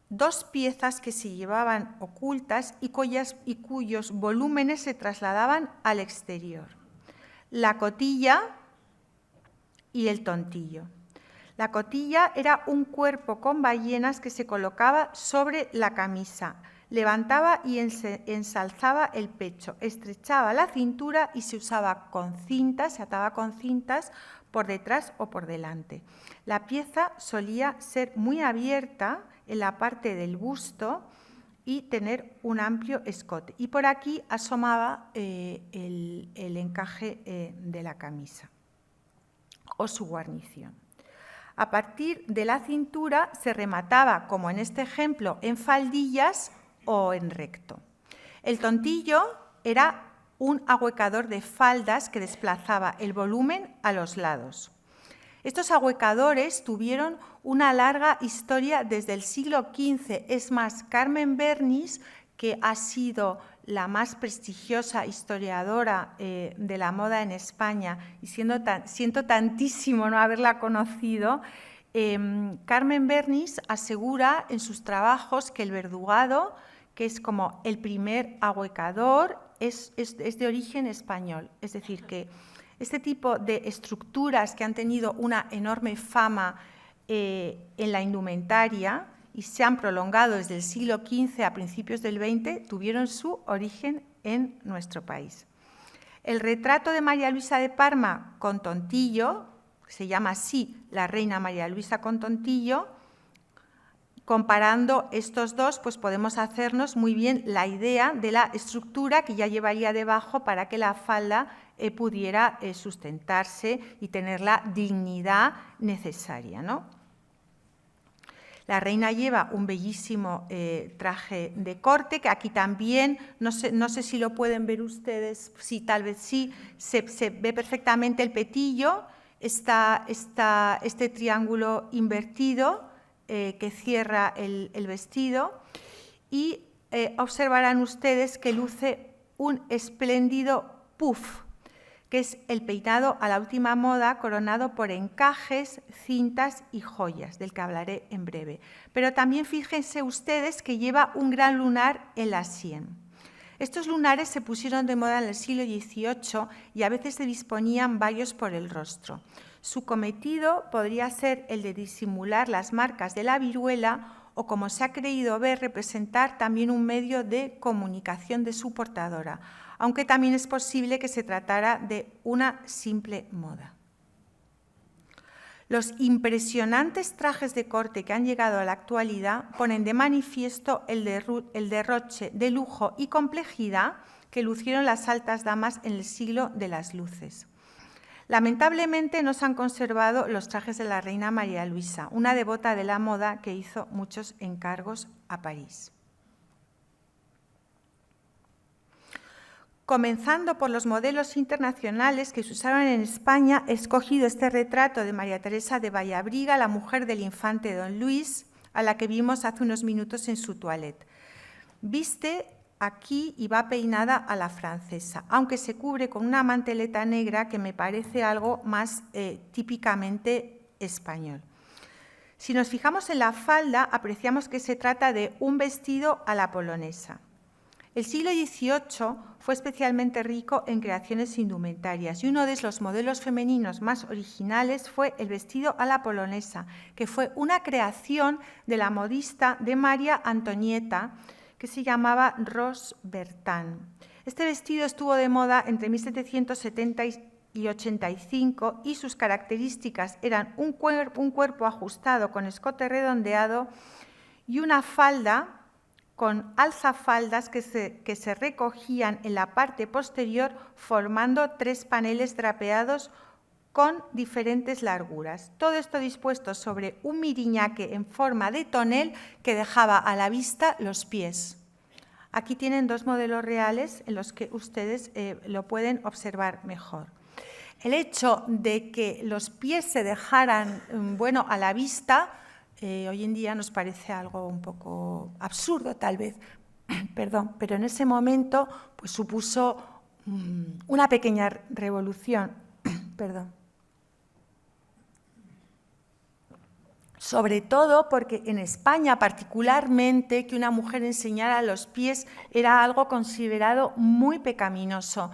dos piezas que se llevaban ocultas y cuyos volúmenes se trasladaban al exterior: la cotilla y el tontillo. La cotilla era un cuerpo con ballenas que se colocaba sobre la camisa, levantaba y ensalzaba el pecho, estrechaba la cintura y se usaba con cintas, se ataba con cintas por detrás o por delante. La pieza solía ser muy abierta en la parte del busto y tener un amplio escote. Y por aquí asomaba el encaje de la camisa o su guarnición. A partir de la cintura se remataba, como en este ejemplo, en faldillas o en recto. El tontillo era un ahuecador de faldas que desplazaba el volumen a los lados. Estos ahuecadores tuvieron una larga historia desde el siglo XV. Es más, Carmen Bernis, que ha sido la más prestigiosa historiadora de la moda en España, y siento tantísimo no haberla conocido, Carmen Bernis asegura en sus trabajos que el verdugado, que es como el primer ahuecador, es de origen español. Es decir, que este tipo de estructuras que han tenido una enorme fama en la indumentaria y se han prolongado desde el siglo XV a principios del XX, tuvieron su origen en nuestro país. El retrato de María Luisa de Parma con tontillo, se llama así la reina María Luisa con tontillo. Comparando estos dos, pues podemos hacernos muy bien la idea de la estructura que ya llevaría debajo para que la falda pudiera sustentarse y tener la dignidad necesaria, ¿no? La reina lleva un bellísimo traje de corte, que aquí también, no sé si lo pueden ver ustedes, sí, tal vez sí, se ve perfectamente el petillo, está este triángulo invertido que cierra el vestido, y observarán ustedes que luce un espléndido puff, que es el peinado a la última moda, coronado por encajes, cintas y joyas, del que hablaré en breve. Pero también fíjense ustedes que lleva un gran lunar en la sien. Estos lunares se pusieron de moda en el siglo XVIII y a veces se disponían varios por el rostro. Su cometido podría ser el de disimular las marcas de la viruela o, como se ha creído ver, representar también un medio de comunicación de su portadora, aunque también es posible que se tratara de una simple moda. Los impresionantes trajes de corte que han llegado a la actualidad ponen de manifiesto el derroche de lujo y complejidad que lucieron las altas damas en el siglo de las luces. Lamentablemente no se han conservado los trajes de la reina María Luisa, una devota de la moda que hizo muchos encargos a París. Comenzando por los modelos internacionales que se usaron en España, he escogido este retrato de María Teresa de Vallabriga, la mujer del infante don Luis, a la que vimos hace unos minutos en su toilette. Viste aquí y va peinada a la francesa, aunque se cubre con una manteleta negra que me parece algo más típicamente español. Si nos fijamos en la falda, apreciamos que se trata de un vestido a la polonesa. El siglo XVIII fue especialmente rico en creaciones indumentarias y uno de los modelos femeninos más originales fue el vestido a la polonesa, que fue una creación de la modista de María Antonieta, que se llamaba Rose Bertin. Este vestido estuvo de moda entre 1770 y 85 y sus características eran un cuerpo ajustado con escote redondeado y una falda con alzafaldas que se recogían en la parte posterior formando 3 paneles drapeados con diferentes larguras. Todo esto dispuesto sobre un miriñaque en forma de tonel que dejaba a la vista los pies. Aquí tienen 2 modelos reales en los que ustedes lo pueden observar mejor. El hecho de que los pies se dejaran a la vista, hoy en día nos parece algo un poco absurdo tal vez, perdón, pero en ese momento pues, supuso una pequeña revolución. Perdón. Sobre todo porque en España particularmente que una mujer enseñara los pies era algo considerado muy pecaminoso.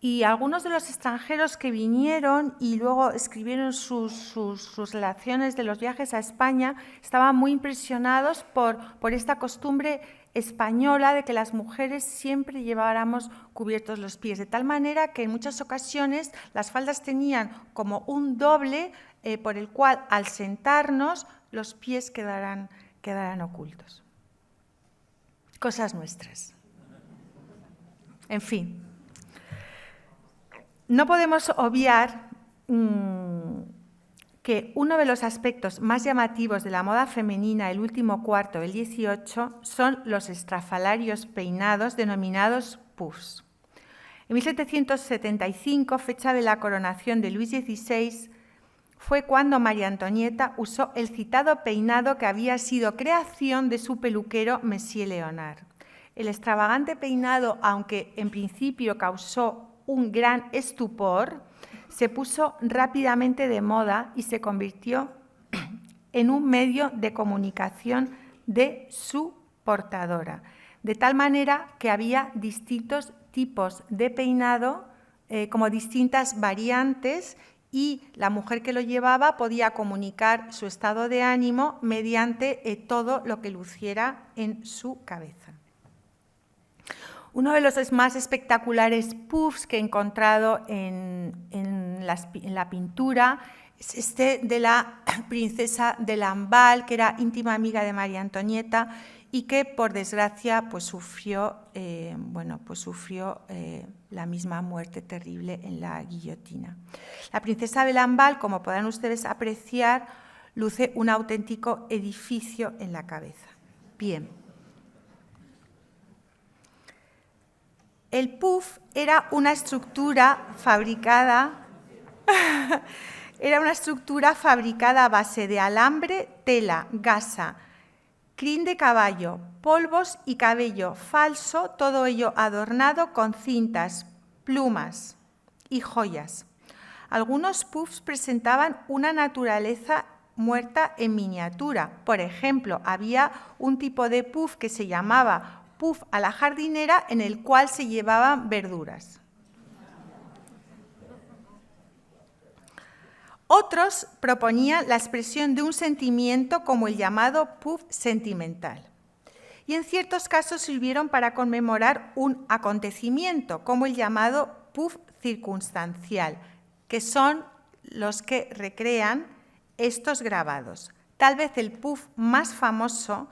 Y algunos de los extranjeros que vinieron y luego escribieron sus relaciones de los viajes a España estaban muy impresionados por esta costumbre española de que las mujeres siempre lleváramos cubiertos los pies, de tal manera que en muchas ocasiones las faldas tenían como un doble por el cual al sentarnos los pies quedarán ocultos. Cosas nuestras. En fin. No podemos obviar que uno de los aspectos más llamativos de la moda femenina del último cuarto del XVIII son los estrafalarios peinados denominados puffs. En 1775, fecha de la coronación de Luis XVI, fue cuando María Antonieta usó el citado peinado que había sido creación de su peluquero Monsieur Léonard. El extravagante peinado, aunque en principio causó un gran estupor, se puso rápidamente de moda y se convirtió en un medio de comunicación de su portadora, de tal manera que había distintos tipos de peinado, como distintas variantes, y la mujer que lo llevaba podía comunicar su estado de ánimo mediante todo lo que luciera en su cabeza. Uno de los más espectaculares puffs que he encontrado en la pintura es este de la princesa de Lamballe, que era íntima amiga de María Antonieta y que, por desgracia, pues sufrió la misma muerte terrible en la guillotina. La princesa de Lamballe, como podrán ustedes apreciar, luce un auténtico edificio en la cabeza. Bien. El puff era una estructura fabricada a base de alambre, tela, gasa, crin de caballo, polvos y cabello falso, todo ello adornado con cintas, plumas y joyas. Algunos puffs presentaban una naturaleza muerta en miniatura. Por ejemplo, había un tipo de puff que se llamaba puff a la jardinera, en el cual se llevaban verduras. Otros proponían la expresión de un sentimiento como el llamado puff sentimental. Y en ciertos casos sirvieron para conmemorar un acontecimiento, como el llamado puff circunstancial, que son los que recrean estos grabados. Tal vez el puff más famoso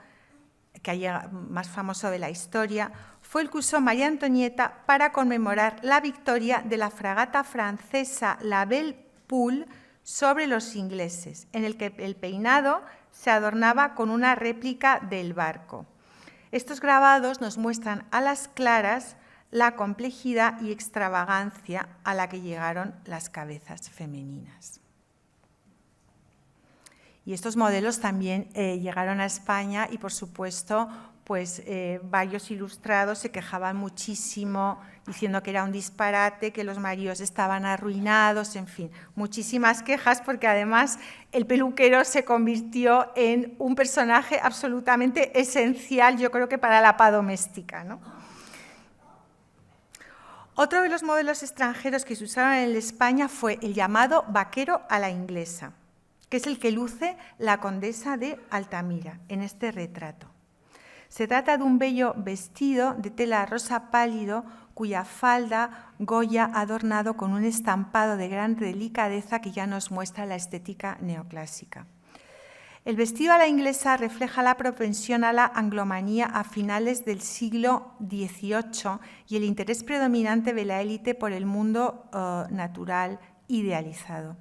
de la historia fue el que usó María Antonieta para conmemorar la victoria de la fragata francesa La Belle Poule sobre los ingleses, en el que el peinado se adornaba con una réplica del barco. Estos grabados nos muestran a las claras la complejidad y extravagancia a la que llegaron las cabezas femeninas. Y estos modelos también llegaron a España y, por supuesto, pues varios ilustrados se quejaban muchísimo, diciendo que era un disparate, que los maridos estaban arruinados, en fin, muchísimas quejas, porque además el peluquero se convirtió en un personaje absolutamente esencial, yo creo que para la paz doméstica, ¿no? Otro de los modelos extranjeros que se usaron en España fue el llamado vaquero a la inglesa, que es el que luce la condesa de Altamira en este retrato. Se trata de un bello vestido de tela rosa pálido cuya falda Goya ha adornado con un estampado de gran delicadeza que ya nos muestra la estética neoclásica. El vestido a la inglesa refleja la propensión a la anglomanía a finales del siglo XVIII y el interés predominante de la élite por el mundo natural idealizado.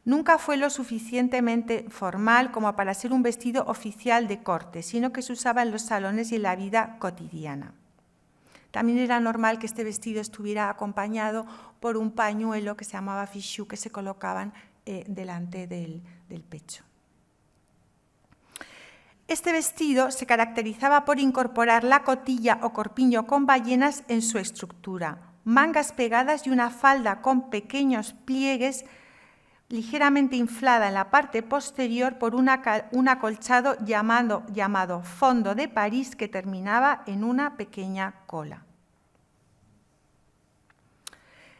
Nunca fue lo suficientemente formal como para ser un vestido oficial de corte, sino que se usaba en los salones y en la vida cotidiana. También era normal que este vestido estuviera acompañado por un pañuelo que se llamaba fichu, que se colocaban delante del pecho. Este vestido se caracterizaba por incorporar la cotilla o corpiño con ballenas en su estructura, mangas pegadas y una falda con pequeños pliegues ligeramente inflada en la parte posterior por un acolchado llamado fondo de París que terminaba en una pequeña cola.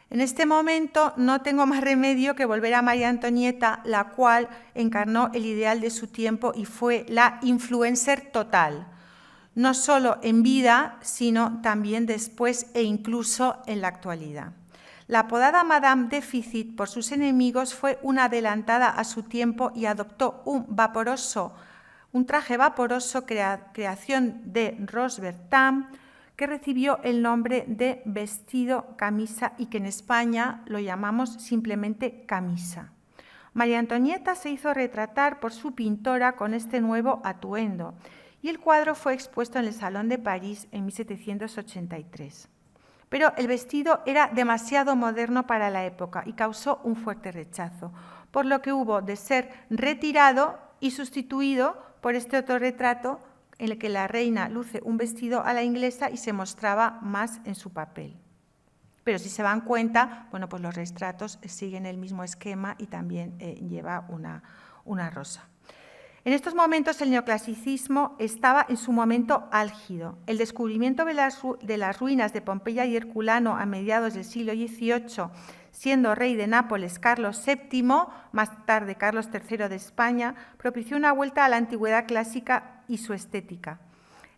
En este momento no tengo más remedio que volver a María Antonieta, la cual encarnó el ideal de su tiempo y fue la influencer total, no solo en vida, sino también después e incluso en la actualidad. La apodada Madame Déficit por sus enemigos fue una adelantada a su tiempo y adoptó un traje vaporoso creación de Rose Bertin, que recibió el nombre de vestido camisa y que en España lo llamamos simplemente camisa. María Antonieta se hizo retratar por su pintora con este nuevo atuendo y el cuadro fue expuesto en el Salón de París en 1783. Pero el vestido era demasiado moderno para la época y causó un fuerte rechazo, por lo que hubo de ser retirado y sustituido por este autorretrato en el que la reina luce un vestido a la inglesa y se mostraba más en su papel. Pero si se dan cuenta, bueno, pues los retratos siguen el mismo esquema y también lleva una rosa. En estos momentos el neoclasicismo estaba en su momento álgido. El descubrimiento de las ruinas de Pompeya y Herculano a mediados del siglo XVIII, siendo rey de Nápoles Carlos VII, más tarde Carlos III de España, propició una vuelta a la antigüedad clásica y su estética.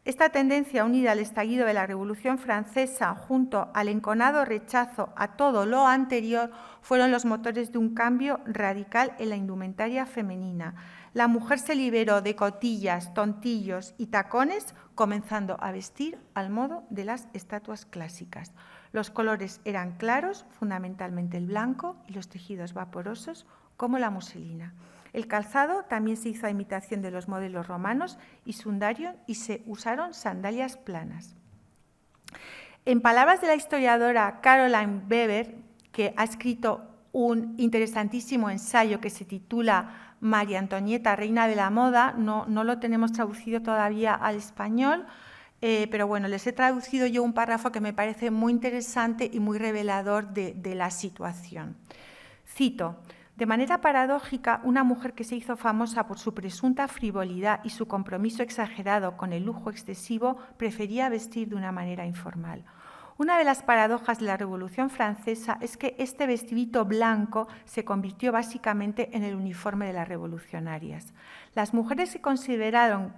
Esta tendencia, unida al estallido de la Revolución Francesa junto al enconado rechazo a todo lo anterior, fueron los motores de un cambio radical en la indumentaria femenina. La mujer se liberó de cotillas, tontillos y tacones, comenzando a vestir al modo de las estatuas clásicas. Los colores eran claros, fundamentalmente el blanco, y los tejidos vaporosos, como la muselina. El calzado también se hizo a imitación de los modelos romanos y sundarios y se usaron sandalias planas. En palabras de la historiadora Caroline Weber, que ha escrito un interesantísimo ensayo que se titula María Antonieta, reina de la moda, no lo tenemos traducido todavía al español, pero bueno, les he traducido yo un párrafo que me parece muy interesante y muy revelador de la situación. Cito: de manera paradójica, una mujer que se hizo famosa por su presunta frivolidad y su compromiso exagerado con el lujo excesivo, prefería vestir de una manera informal. Una de las paradojas de la Revolución Francesa es que este vestidito blanco se convirtió básicamente en el uniforme de las revolucionarias. Las mujeres que consideraron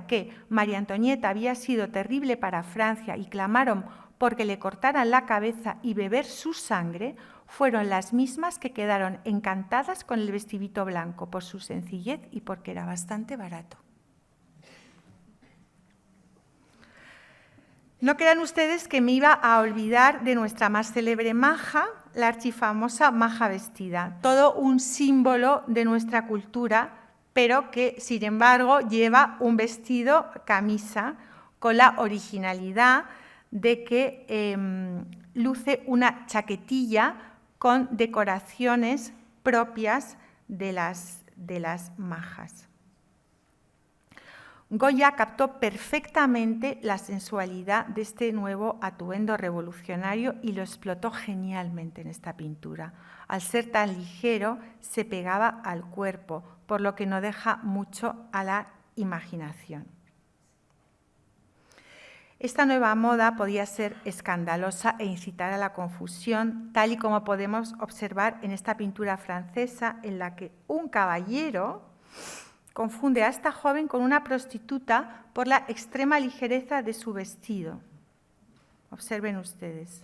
que María Antonieta había sido terrible para Francia y clamaron porque le cortaran la cabeza y beber su sangre, fueron las mismas que quedaron encantadas con el vestidito blanco por su sencillez y porque era bastante barato. No crean ustedes que me iba a olvidar de nuestra más célebre maja, la archifamosa maja vestida, todo un símbolo de nuestra cultura, pero que, sin embargo, lleva un vestido camisa con la originalidad de que luce una chaquetilla con decoraciones propias de las majas. Goya captó perfectamente la sensualidad de este nuevo atuendo revolucionario y lo explotó genialmente en esta pintura. Al ser tan ligero, se pegaba al cuerpo, por lo que no deja mucho a la imaginación. Esta nueva moda podía ser escandalosa e incitar a la confusión, tal y como podemos observar en esta pintura francesa en la que un caballero confunde a esta joven con una prostituta por la extrema ligereza de su vestido. Observen ustedes.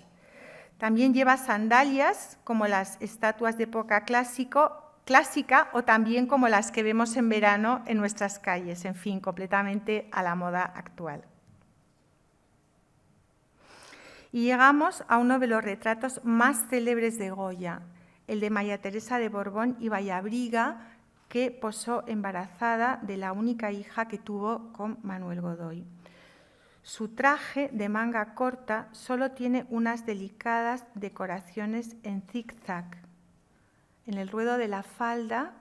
También lleva sandalias, como las estatuas de época clásica o también como las que vemos en verano en nuestras calles, en fin, completamente a la moda actual. Y llegamos a uno de los retratos más célebres de Goya, el de María Teresa de Borbón y Vallabriga, que posó embarazada de la única hija que tuvo con Manuel Godoy. Su traje de manga corta solo tiene unas delicadas decoraciones en zigzag, en el ruedo de la falda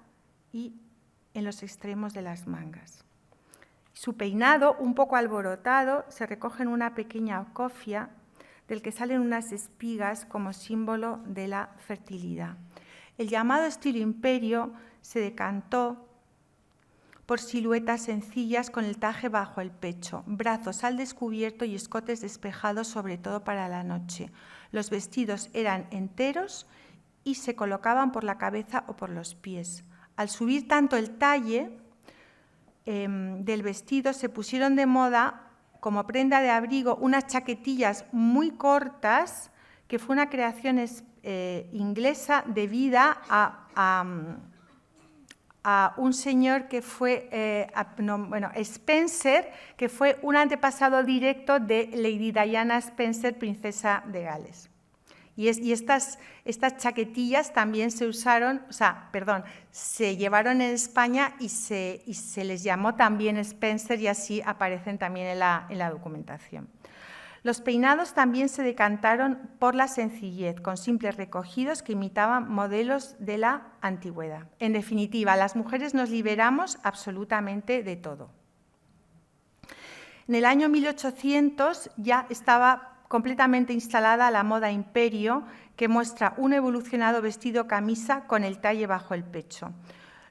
y en los extremos de las mangas. Su peinado, un poco alborotado, se recoge en una pequeña cofia del que salen unas espigas como símbolo de la fertilidad. El llamado estilo imperio se decantó por siluetas sencillas con el taje bajo el pecho, brazos al descubierto y escotes despejados, sobre todo para la noche. Los vestidos eran enteros y se colocaban por la cabeza o por los pies. Al subir tanto el talle del vestido, se pusieron de moda como prenda de abrigo unas chaquetillas muy cortas, que fue una creación inglesa debida a un señor que fue, Spencer, que fue un antepasado directo de Lady Diana Spencer, princesa de Gales. Y estas chaquetillas también se llevaron en España y se les llamó también Spencer, y así aparecen también en la documentación. Los peinados también se decantaron por la sencillez, con simples recogidos que imitaban modelos de la antigüedad. En definitiva, las mujeres nos liberamos absolutamente de todo. En el año 1800 ya estaba completamente instalada la moda imperio, que muestra un evolucionado vestido camisa con el talle bajo el pecho.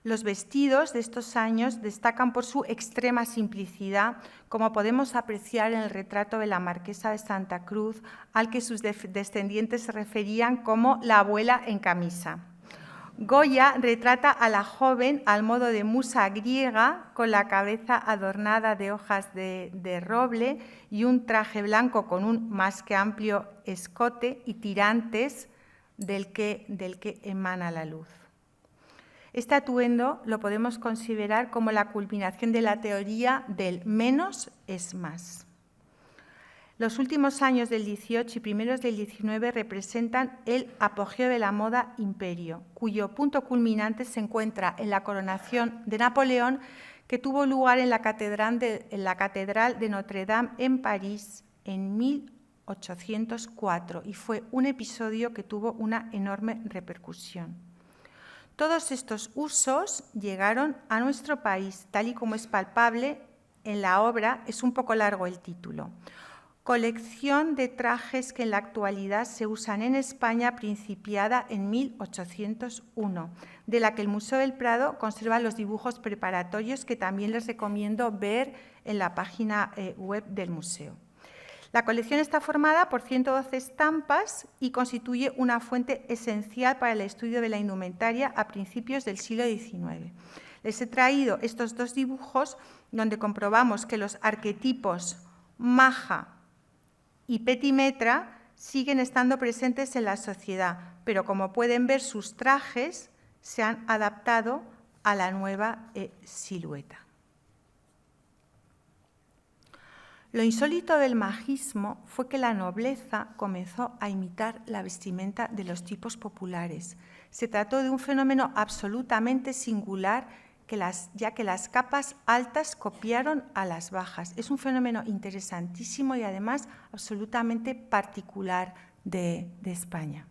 Los vestidos de estos años destacan por su extrema simplicidad, como podemos apreciar en el retrato de la marquesa de Santa Cruz, al que sus descendientes se referían como la abuela en camisa. Goya retrata a la joven al modo de musa griega, con la cabeza adornada de hojas de roble y un traje blanco con un más que amplio escote y tirantes del que emana la luz. Este atuendo lo podemos considerar como la culminación de la teoría del menos es más. Los últimos años del XVIII y primeros del XIX representan el apogeo de la moda imperio, cuyo punto culminante se encuentra en la coronación de Napoleón, que tuvo lugar en la Catedral de Notre Dame en París en 1804, y fue un episodio que tuvo una enorme repercusión. Todos estos usos llegaron a nuestro país, tal y como es palpable en la obra. Es un poco largo el título. Colección de trajes que en la actualidad se usan en España, principiada en 1801, de la que el Museo del Prado conserva los dibujos preparatorios, que también les recomiendo ver en la página web del museo. La colección está formada por 112 estampas y constituye una fuente esencial para el estudio de la indumentaria a principios del siglo XIX. Les he traído estos dos dibujos donde comprobamos que los arquetipos maja y petimetra siguen estando presentes en la sociedad, pero como pueden ver, sus trajes se han adaptado a la nueva silueta. Lo insólito del majismo fue que la nobleza comenzó a imitar la vestimenta de los tipos populares. Se trató de un fenómeno absolutamente singular, ya que las capas altas copiaron a las bajas. Es un fenómeno interesantísimo y además absolutamente particular de España.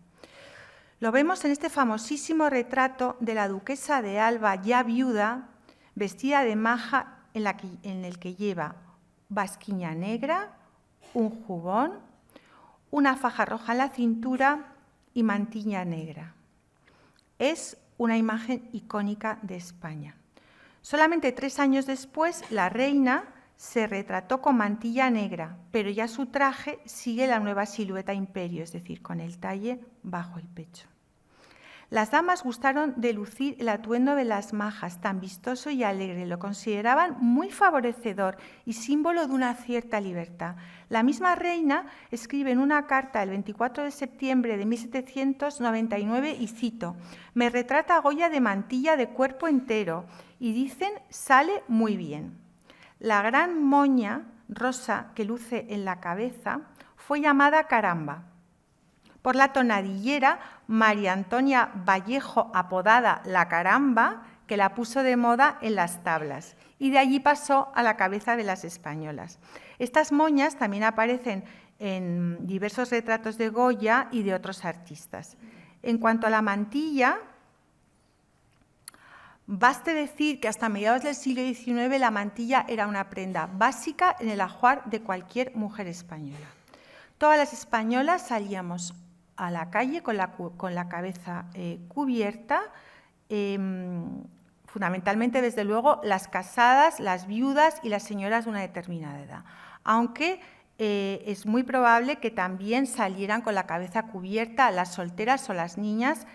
Lo vemos en este famosísimo retrato de la duquesa de Alba, ya viuda, vestida de maja, en el que lleva basquiña negra, un jubón, una faja roja en la cintura y mantilla negra. Es una imagen icónica de España. Solamente 3 años después, la reina se retrató con mantilla negra, pero ya su traje sigue la nueva silueta imperio, es decir, con el talle bajo el pecho. Las damas gustaron de lucir el atuendo de las majas, tan vistoso y alegre. Lo consideraban muy favorecedor y símbolo de una cierta libertad. La misma reina escribe en una carta el 24 de septiembre de 1799, y cito: «Me retrata Goya de mantilla de cuerpo entero y dicen sale muy bien». La gran moña rosa que luce en la cabeza fue llamada caramba por la tonadillera María Antonia Vallejo, apodada La Caramba, que la puso de moda en las tablas, y de allí pasó a la cabeza de las españolas. Estas moñas también aparecen en diversos retratos de Goya y de otros artistas. En cuanto a la mantilla, baste decir que hasta mediados del siglo XIX la mantilla era una prenda básica en el ajuar de cualquier mujer española. Todas las españolas salíamos a la calle con la cabeza cubierta, fundamentalmente, desde luego, las casadas, las viudas y las señoras de una determinada edad, aunque es muy probable que también salieran con la cabeza cubierta las solteras o las niñas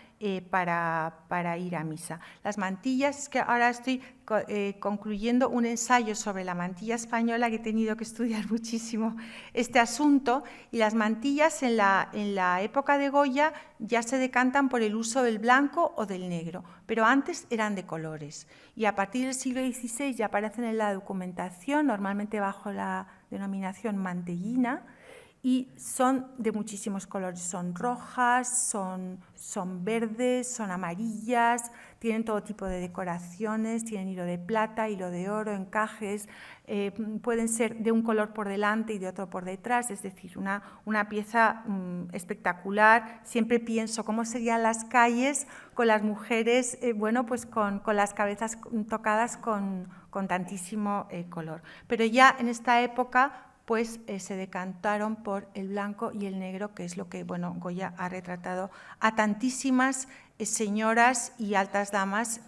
para ir a misa. Las mantillas, es que ahora estoy concluyendo un ensayo sobre la mantilla española, que he tenido que estudiar muchísimo este asunto, y las mantillas en la época de Goya ya se decantan por el uso del blanco o del negro, pero antes eran de colores, y a partir del siglo XVI ya aparecen en la documentación, normalmente bajo la denominación mantellina, y son de muchísimos colores, son rojas, son verdes, son amarillas, tienen todo tipo de decoraciones, tienen hilo de plata, hilo de oro, encajes, pueden ser de un color por delante y de otro por detrás, es decir, una pieza espectacular. Siempre pienso cómo serían las calles con las mujeres, pues con las cabezas tocadas con tantísimo color. Pero ya en esta época pues se decantaron por el blanco y el negro, que es lo que Goya ha retratado a tantísimas señoras y altas damas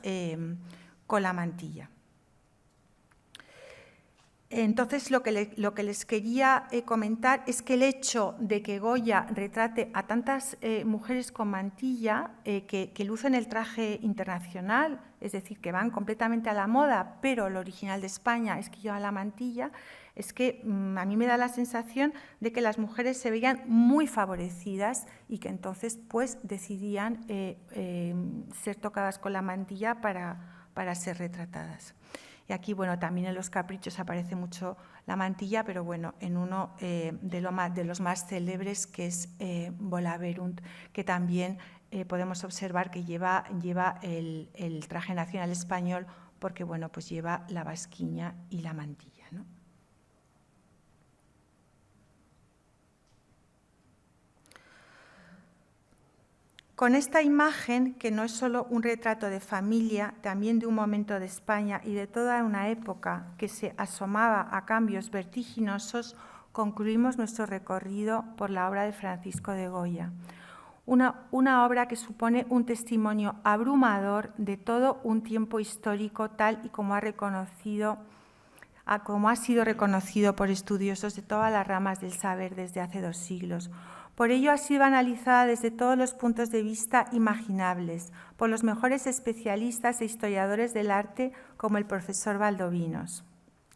con la mantilla. Entonces, lo que les quería comentar es que el hecho de que Goya retrate a tantas mujeres con mantilla que lucen el traje internacional, es decir, que van completamente a la moda, pero lo original de España es que llevan la mantilla, es que a mí me da la sensación de que las mujeres se veían muy favorecidas y que entonces pues decidían ser tocadas con la mantilla para ser retratadas. Y aquí, también en los caprichos aparece mucho la mantilla, pero en uno de los más célebres, que es Volaverunt, que también podemos observar que lleva el traje nacional español, porque pues lleva la basquiña y la mantilla, ¿no? Con esta imagen, que no es solo un retrato de familia, también de un momento de España y de toda una época que se asomaba a cambios vertiginosos, concluimos nuestro recorrido por la obra de Francisco de Goya. Una obra que supone un testimonio abrumador de todo un tiempo histórico, tal y como ha sido reconocido por estudiosos de todas las ramas del saber desde hace 2 siglos. Por ello ha sido analizada desde todos los puntos de vista imaginables, por los mejores especialistas e historiadores del arte como el profesor Valdovinos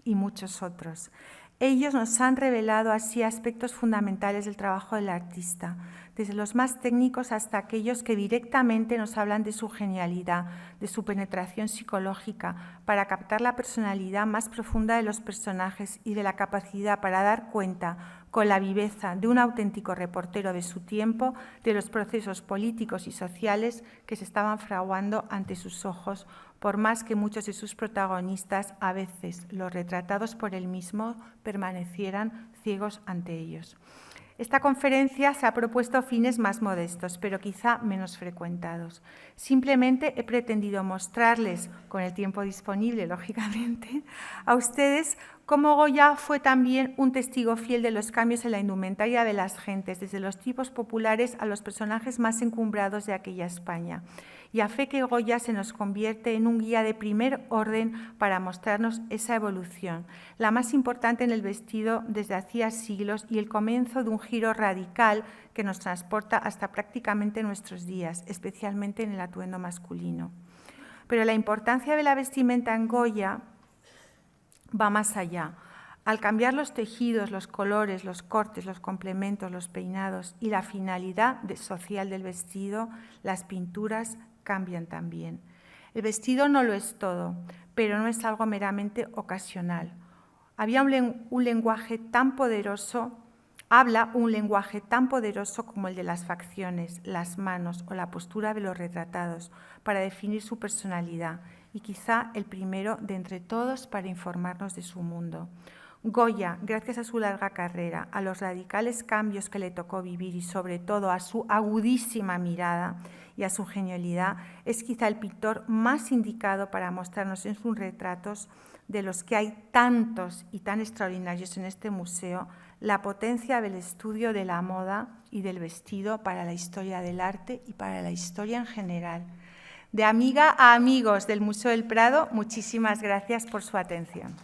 y muchos otros. Ellos nos han revelado así aspectos fundamentales del trabajo del artista, desde los más técnicos hasta aquellos que directamente nos hablan de su genialidad, de su penetración psicológica, para captar la personalidad más profunda de los personajes y de la capacidad para dar cuenta, con la viveza de un auténtico reportero de su tiempo, de los procesos políticos y sociales que se estaban fraguando ante sus ojos, por más que muchos de sus protagonistas, a veces los retratados por él mismo, permanecieran ciegos ante ellos. Esta conferencia se ha propuesto fines más modestos, pero quizá menos frecuentados. Simplemente he pretendido mostrarles, con el tiempo disponible, lógicamente, a ustedes Como Goya fue también un testigo fiel de los cambios en la indumentaria de las gentes, desde los tipos populares a los personajes más encumbrados de aquella España. Y a fe que Goya se nos convierte en un guía de primer orden para mostrarnos esa evolución, la más importante en el vestido desde hacía siglos y el comienzo de un giro radical que nos transporta hasta prácticamente nuestros días, especialmente en el atuendo masculino. Pero la importancia de la vestimenta en Goya va más allá. Al cambiar los tejidos, los colores, los cortes, los complementos, los peinados y la finalidad social del vestido, las pinturas cambian también. El vestido no lo es todo, pero no es algo meramente ocasional. Habla un lenguaje tan poderoso como el de las facciones, las manos o la postura de los retratados para definir su personalidad y quizá el primero de entre todos para informarnos de su mundo. Goya, gracias a su larga carrera, a los radicales cambios que le tocó vivir y sobre todo a su agudísima mirada y a su genialidad, es quizá el pintor más indicado para mostrarnos en sus retratos, de los que hay tantos y tan extraordinarios en este museo, la potencia del estudio de la moda y del vestido para la historia del arte y para la historia en general. De amiga a amigos del Museo del Prado, muchísimas gracias por su atención.